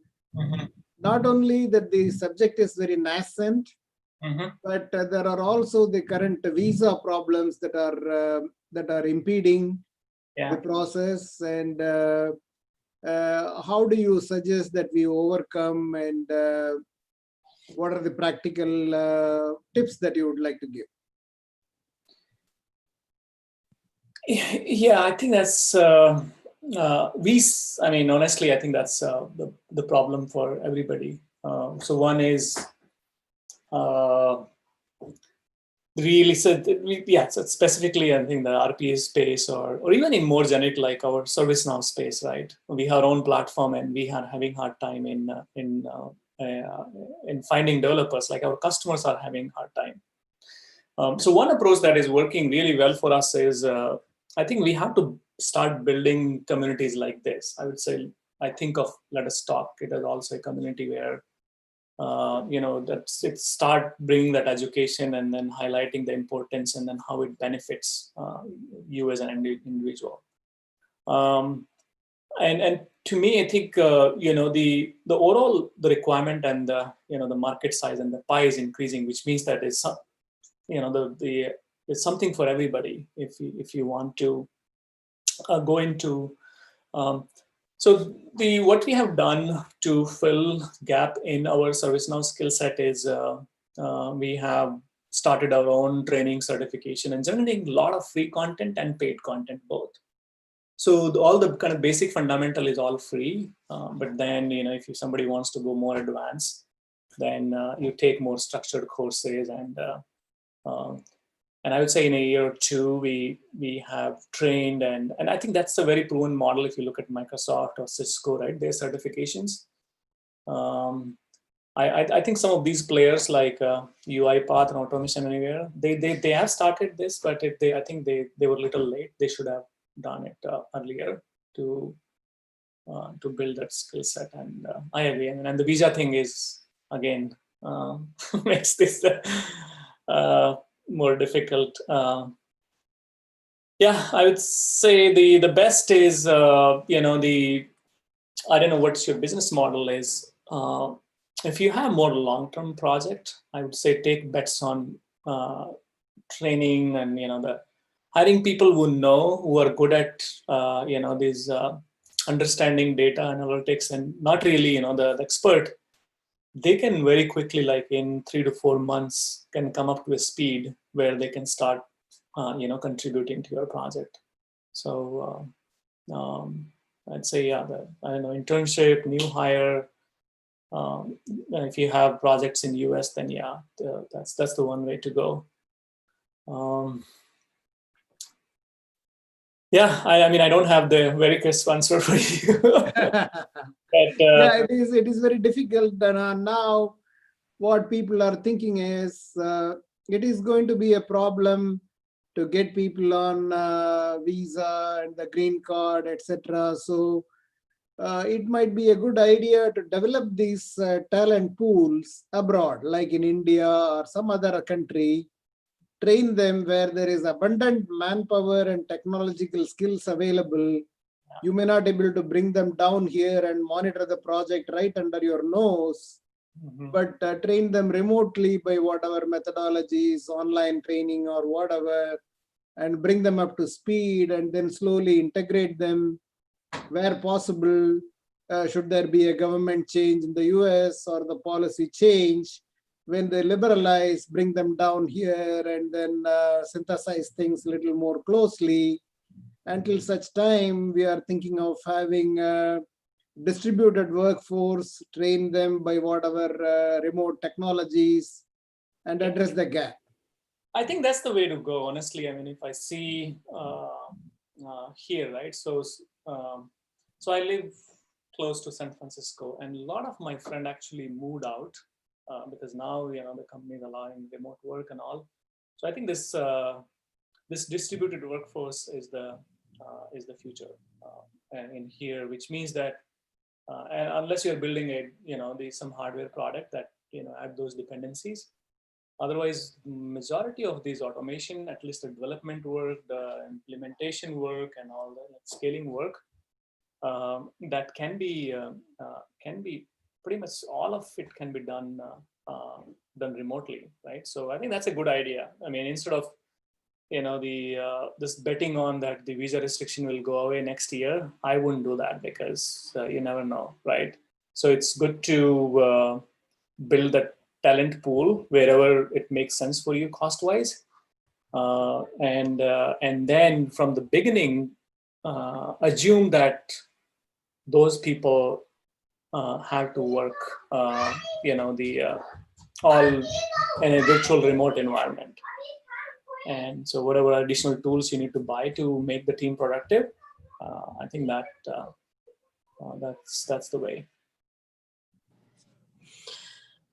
Not only that the subject is very nascent, but there are also the current visa problems that are impeding the process. And how do you suggest that we overcome, and what are the practical tips that you would like to give? Yeah, I think that's I mean, honestly, I think that's the problem for everybody. So one is uh, really, so specifically, I think the RPA space, or even in more generic like our ServiceNow space, right? We have our own platform, and we are having hard time in finding developers. Like our customers are having hard time. So one approach that is working really well for us is, I think we have to start building communities like this. I would say, I think of Let Us Talk It as also a community where, that's it, start bringing that education and then highlighting the importance and then how it benefits you as an individual. And to me, I think the overall the requirement and the market size and the pie is increasing, which means that it's it's something for everybody if you want to go into. Um, so what we have done to fill gap in our ServiceNow skill set is we have started our own training certification and generating a lot of free content and paid content both. So all the kind of basic fundamental is all free, but then if somebody wants to go more advanced, then you take more structured courses and I would say in a year or two, we have trained, and I think that's a very proven model. If you look at Microsoft or Cisco, right, their certifications. I think some of these players like UiPath and Automation Anywhere, they have started this, but I think they were a little late. They should have done it earlier to build that skill set. And I agree. And the visa thing is again makes this more difficult. Yeah, I would say the best is I don't know what's your business model is. If you have more long-term project, I would say take bets on training and the hiring people who are good at these understanding data analytics and not really the expert. They can very quickly, like in 3 to 4 months, can come up to a speed where they can start contributing to your project. So I'd say, yeah, I don't know, internship, new hire. If you have projects in US, then yeah, that's the one way to go. Yeah, I mean, I don't have the very crisp answer for you. But, yeah, it is very difficult. Now, what people are thinking is it is going to be a problem to get people on visa and the green card, etc. So it might be a good idea to develop these talent pools abroad, like in India or some other country, train them where there is abundant manpower and technological skills available. You may not be able to bring them down here and monitor the project right under your nose, but train them remotely by whatever methodologies, online training or whatever, and bring them up to speed and then slowly integrate them where possible. Should there be a government change in the US or the policy change, when they liberalize, bring them down here and then synthesize things a little more closely. Until such time, we are thinking of having a distributed workforce, train them by whatever remote technologies, and address the gap. I think that's the way to go, honestly. I mean, if I see here, right? So I live close to San Francisco, and a lot of my friend actually moved out because now the company is allowing remote work and all. So I think this distributed workforce is the future in here, which means that and unless you're building some hardware product that add those dependencies. Otherwise, majority of these automation, at least the development work, the implementation work, and all the scaling work, that can be pretty much all of it can be done remotely, right? So I think that's a good idea. I mean, instead of this betting on that the visa restriction will go away next year, I wouldn't do that because you never know, right? So it's good to build that talent pool wherever it makes sense for you cost-wise, And then from the beginning, assume that those people have to work, all in a virtual remote environment. And so whatever additional tools you need to buy to make the team productive, I think that that's the way.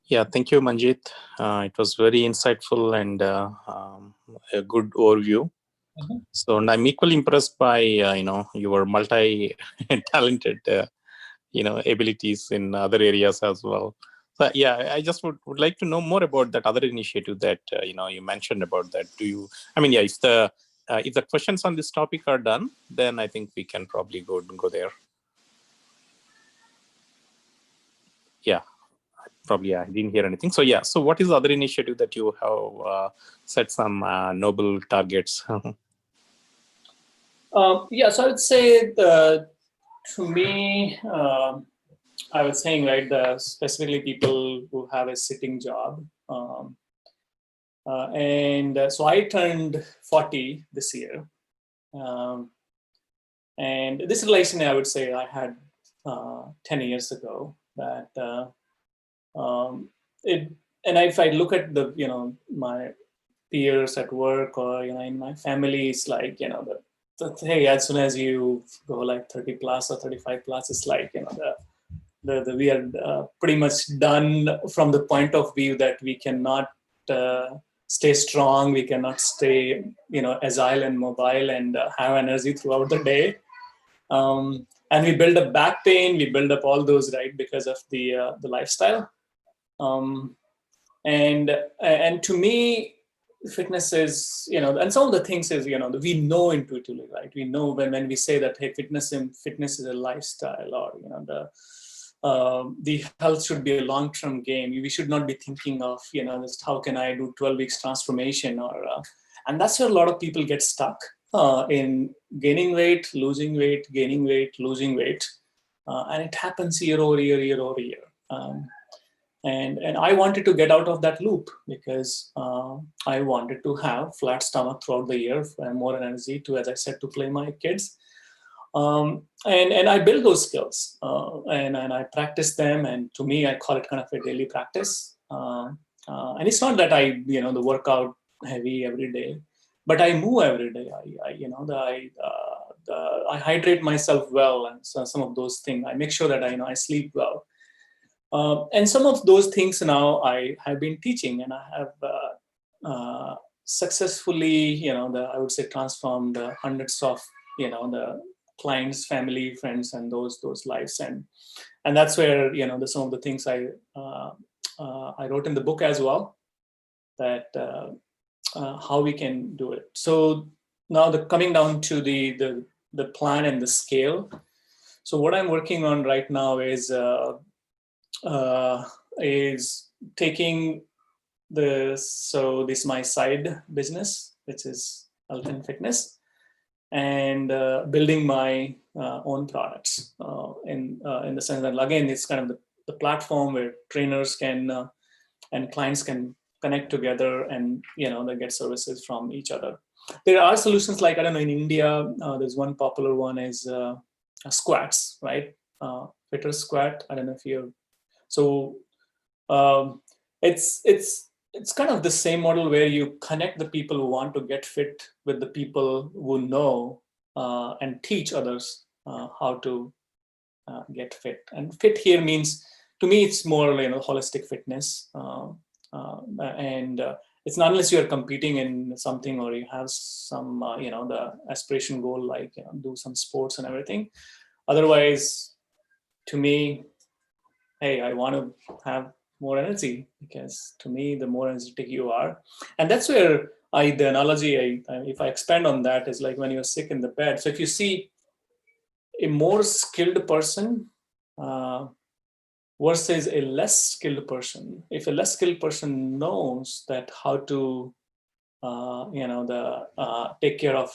Yeah, thank you, Manjit. It was very insightful and a good overview. Mm-hmm. So, and I'm equally impressed by your multi-talented abilities in other areas as well. So, yeah, I just would like to know more about that other initiative that you mentioned about that. If the questions on this topic are done, then I think we can probably go there. Yeah. Probably I didn't hear anything. So yeah. So what is the other initiative that you have set some noble targets? Yeah. So I would say to me, I was saying, right, specifically people who have a sitting job. So I turned 40 this year. And this relation, I would say, I had 10 years ago. That and if I look at my peers at work or in my family, it's like hey, as soon as you go like 30 plus or 35 plus, it's like we are pretty much done from the point of view that we cannot stay strong, we cannot stay agile and mobile and have energy throughout the day. And we build up back pain, we build up all those, right, because of the lifestyle. And to me, fitness is, and some of the things is, we know intuitively, right? We know when we say that, hey, fitness is a lifestyle, or the health should be a long-term game. We should not be thinking of, just how can I do 12 weeks transformation, or and that's where a lot of people get stuck in gaining weight, losing weight, gaining weight, losing weight, and it happens year over year, year over year. And I wanted to get out of that loop because I wanted to have flat stomach throughout the year and more energy to, as I said, to play my kids. And I build those skills and I practice them. And to me, I call it kind of a daily practice. And it's not that I, the workout heavy every day, but I move every day. I hydrate myself well, and so some of those things. I make sure that I sleep well. And some of those things now I have been teaching, and I have successfully, I would say, transformed hundreds of, the clients, family, friends, and those lives. And that's where, some of the things I wrote in the book as well, that how we can do it. So now coming down to the plan and the scale. So what I'm working on right now is taking this my side business, which is health and fitness, and building my own products in the sense that, again, it's kind of the platform where trainers can and clients can connect together and they get services from each other. There are solutions like, I don't know, in India, there's one popular one is squats, right? Fitter Squat. I don't know if you're so it's kind of the same model where you connect the people who want to get fit with the people who know and teach others how to get fit. And fit here means, to me, it's more holistic fitness, and it's not unless you're competing in something or you have some the aspiration goal, like do some sports and everything. Otherwise, to me, hey, I want to have more energy, because to me, the more energetic you are. And that's where the analogy, if I expand on that, is like when you're sick in the bed. So if you see a more skilled person versus a less skilled person, if a less skilled person knows that how to, take care of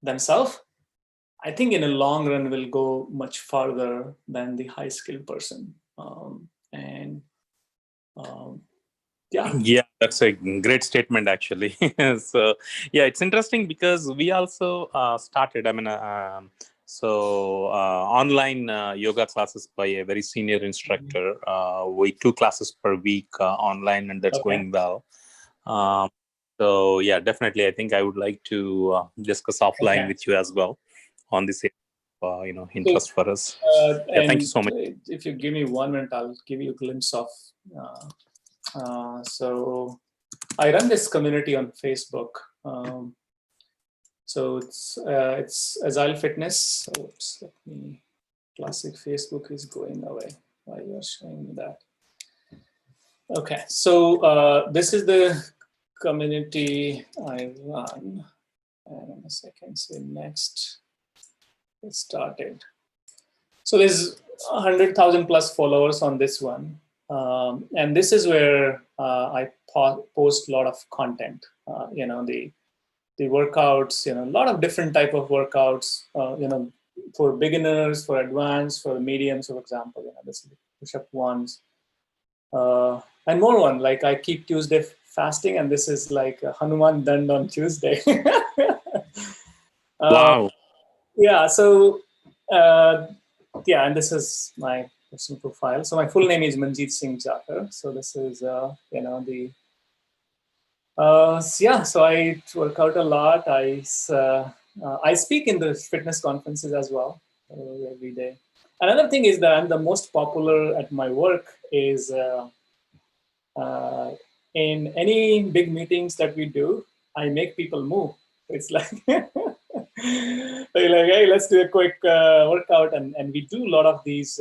themselves, I think in the long run will go much farther than the high skilled person. Yeah. That's a great statement, actually. So, yeah, it's interesting because we also started. I mean, online yoga classes by a very senior instructor. We 2 classes per week online, and that's Okay. going well. So, yeah, definitely, I think I would like to discuss offline Okay. with you as well on this, interest for us. Yeah, thank you so much. If you give me 1 minute, I'll give you a glimpse of. So I run this community on Facebook. So it's Agile Fitness. Oops, let me. Classic Facebook is going away. Why you are showing me that? Okay, so this is the community I run. And in a second, say next. Get started. So there's 100,000 plus followers on this one. And this is where I post a lot of content, the workouts, a lot of different type of workouts, for beginners, for advanced, for mediums, for example, this is the push-up ones. And more one, like I keep Tuesday fasting, and this is like a Hanuman Dand on Tuesday. Wow. Yeah, so yeah, and this is my personal profile. So my full name is Manjeet Singh Jakar. So this is the yeah. So I work out a lot. I speak in the fitness conferences as well every day. Another thing is that I'm the most popular at my work is in any big meetings that we do, I make people move. It's like they're like, hey, let's do a quick workout, and we do a lot of these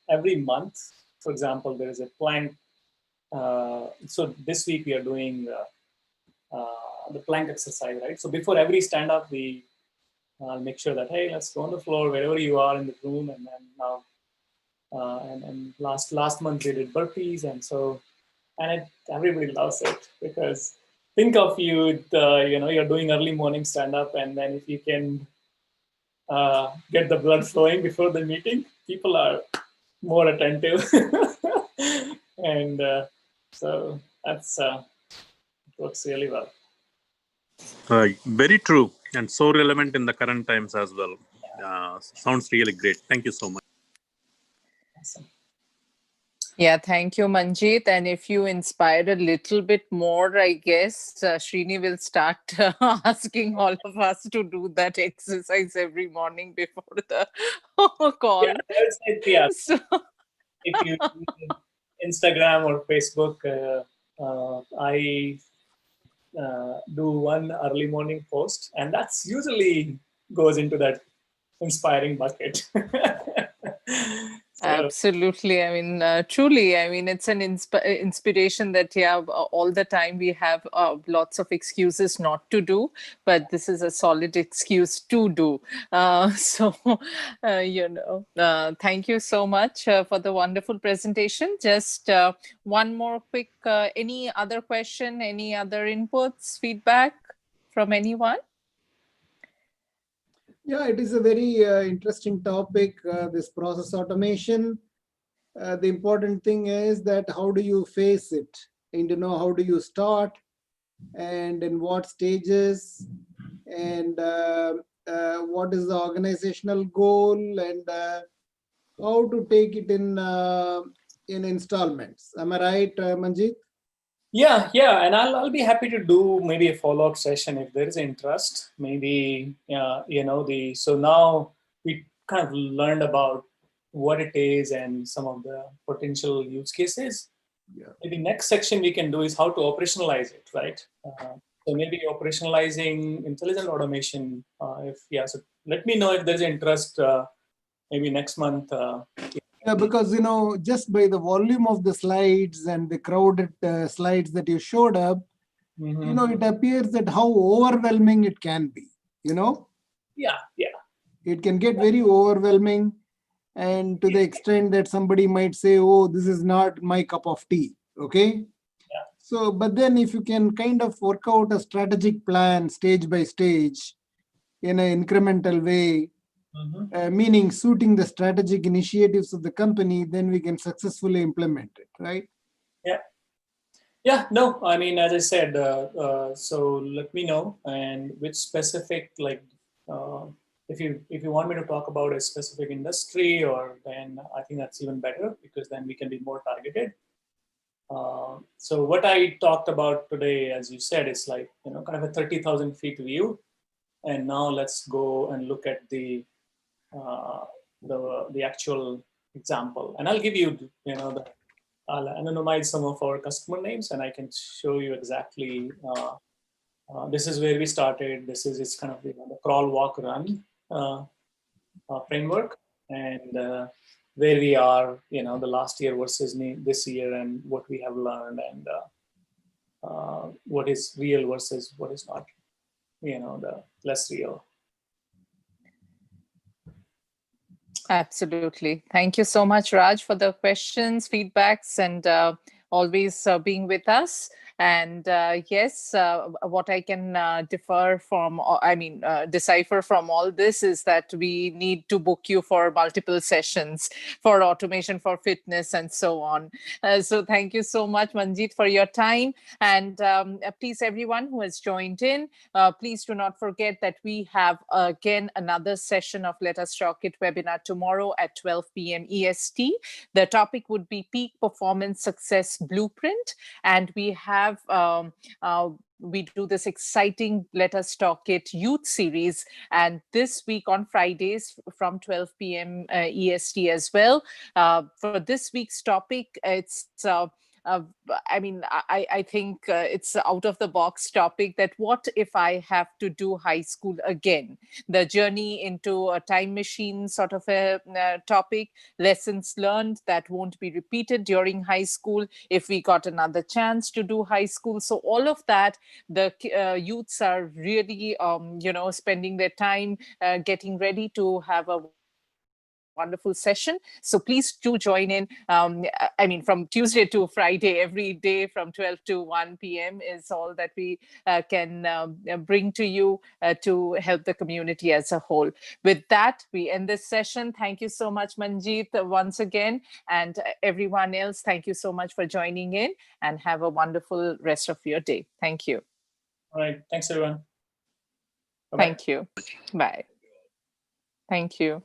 every month. For example, there is a plank. So this week we are doing the plank exercise, right? So before every stand up, we make sure that, hey, let's go on the floor wherever you are in the room, and then now and last month we did burpees, and everybody loves it because think of you, you're doing early morning stand up, and then if you can get the blood flowing before the meeting, people are more attentive, and so that's it works really well. Very true, and so relevant in the current times as well. Sounds really great. Thank you so much. Awesome. Yeah, thank you, Manjeet. And if you inspire a little bit more, I guess Srini will start asking all of us to do that exercise every morning before the call. Yeah, that's it. Yeah. So, If you use Instagram or Facebook, I do one early morning post, and that's usually goes into that inspiring bucket. So, absolutely. I mean, truly, I mean, it's an inspiration that, yeah, all the time we have lots of excuses not to do, but this is a solid excuse to do. So, thank you so much for the wonderful presentation. Just one more quick, any other question, any other inputs, feedback from anyone? Yeah, it is a very interesting topic, this process automation. The important thing is that how do you face it, and how do you start, and in what stages, and what is the organizational goal, and how to take it in installments. Am I right, Manjeet? yeah, and I'll be happy to do maybe a follow-up session if there is interest. Maybe so now we kind of learned about what it is and some of the potential use cases. Yeah. Maybe next section we can do is how to operationalize it, right? So maybe operationalizing intelligent automation. So let me know if there's interest. Maybe next month. Yeah, because just by the volume of the slides and the crowded slides that you showed up, it appears that how overwhelming it can be. Yeah. It can get very overwhelming, and to the extent that somebody might say, oh, this is not my cup of tea. Okay. Yeah. So, but then if you can kind of work out a strategic plan stage by stage in an incremental way, meaning suiting the strategic initiatives of the company, then we can successfully implement it, right? Yeah. Yeah, no, I mean, as I said, so let me know, and which specific, like, if you want me to talk about a specific industry, or then I think that's even better, because then we can be more targeted. So what I talked about today, as you said, is like, kind of a 30,000 feet view. And now let's go and look at uh, the actual example. And I'll give you, I'll anonymize some of our customer names, and I can show you exactly. This is where we started. This is it's kind of the crawl, walk, run framework, and where we are, the last year versus this year, and what we have learned, and what is real versus what is not, the less real. Absolutely. Thank you so much, Raj, for the questions, feedbacks, and always being with us. And yes, what I can decipher from all this is that we need to book you for multiple sessions for automation, for fitness, and so on. So thank you so much, Manjeet, for your time. And please, everyone who has joined in, please do not forget that we have again another session of Let Us Talk It webinar tomorrow at 12 p.m. EST. The topic would be Peak Performance Success Blueprint. And we have we do this exciting Let Us Talk It youth series. And this week on Fridays from 12 p.m. EST as well. For this week's topic, it's I think it's out of the box topic that what if I have to do high school again? The journey into a time machine sort of a topic, lessons learned that won't be repeated during high school if we got another chance to do high school. So all of that, the youths are really, spending their time getting ready to have a wonderful session. So please do join in. From Tuesday to Friday, every day from 12 to 1 p.m. is all that we can bring to you to help the community as a whole. With that, we end this session. Thank you so much, Manjeet, once again. And everyone else, thank you so much for joining in, and have a wonderful rest of your day. Thank you. All right. Thanks, everyone. Bye-bye. Thank you. Bye. Thank you.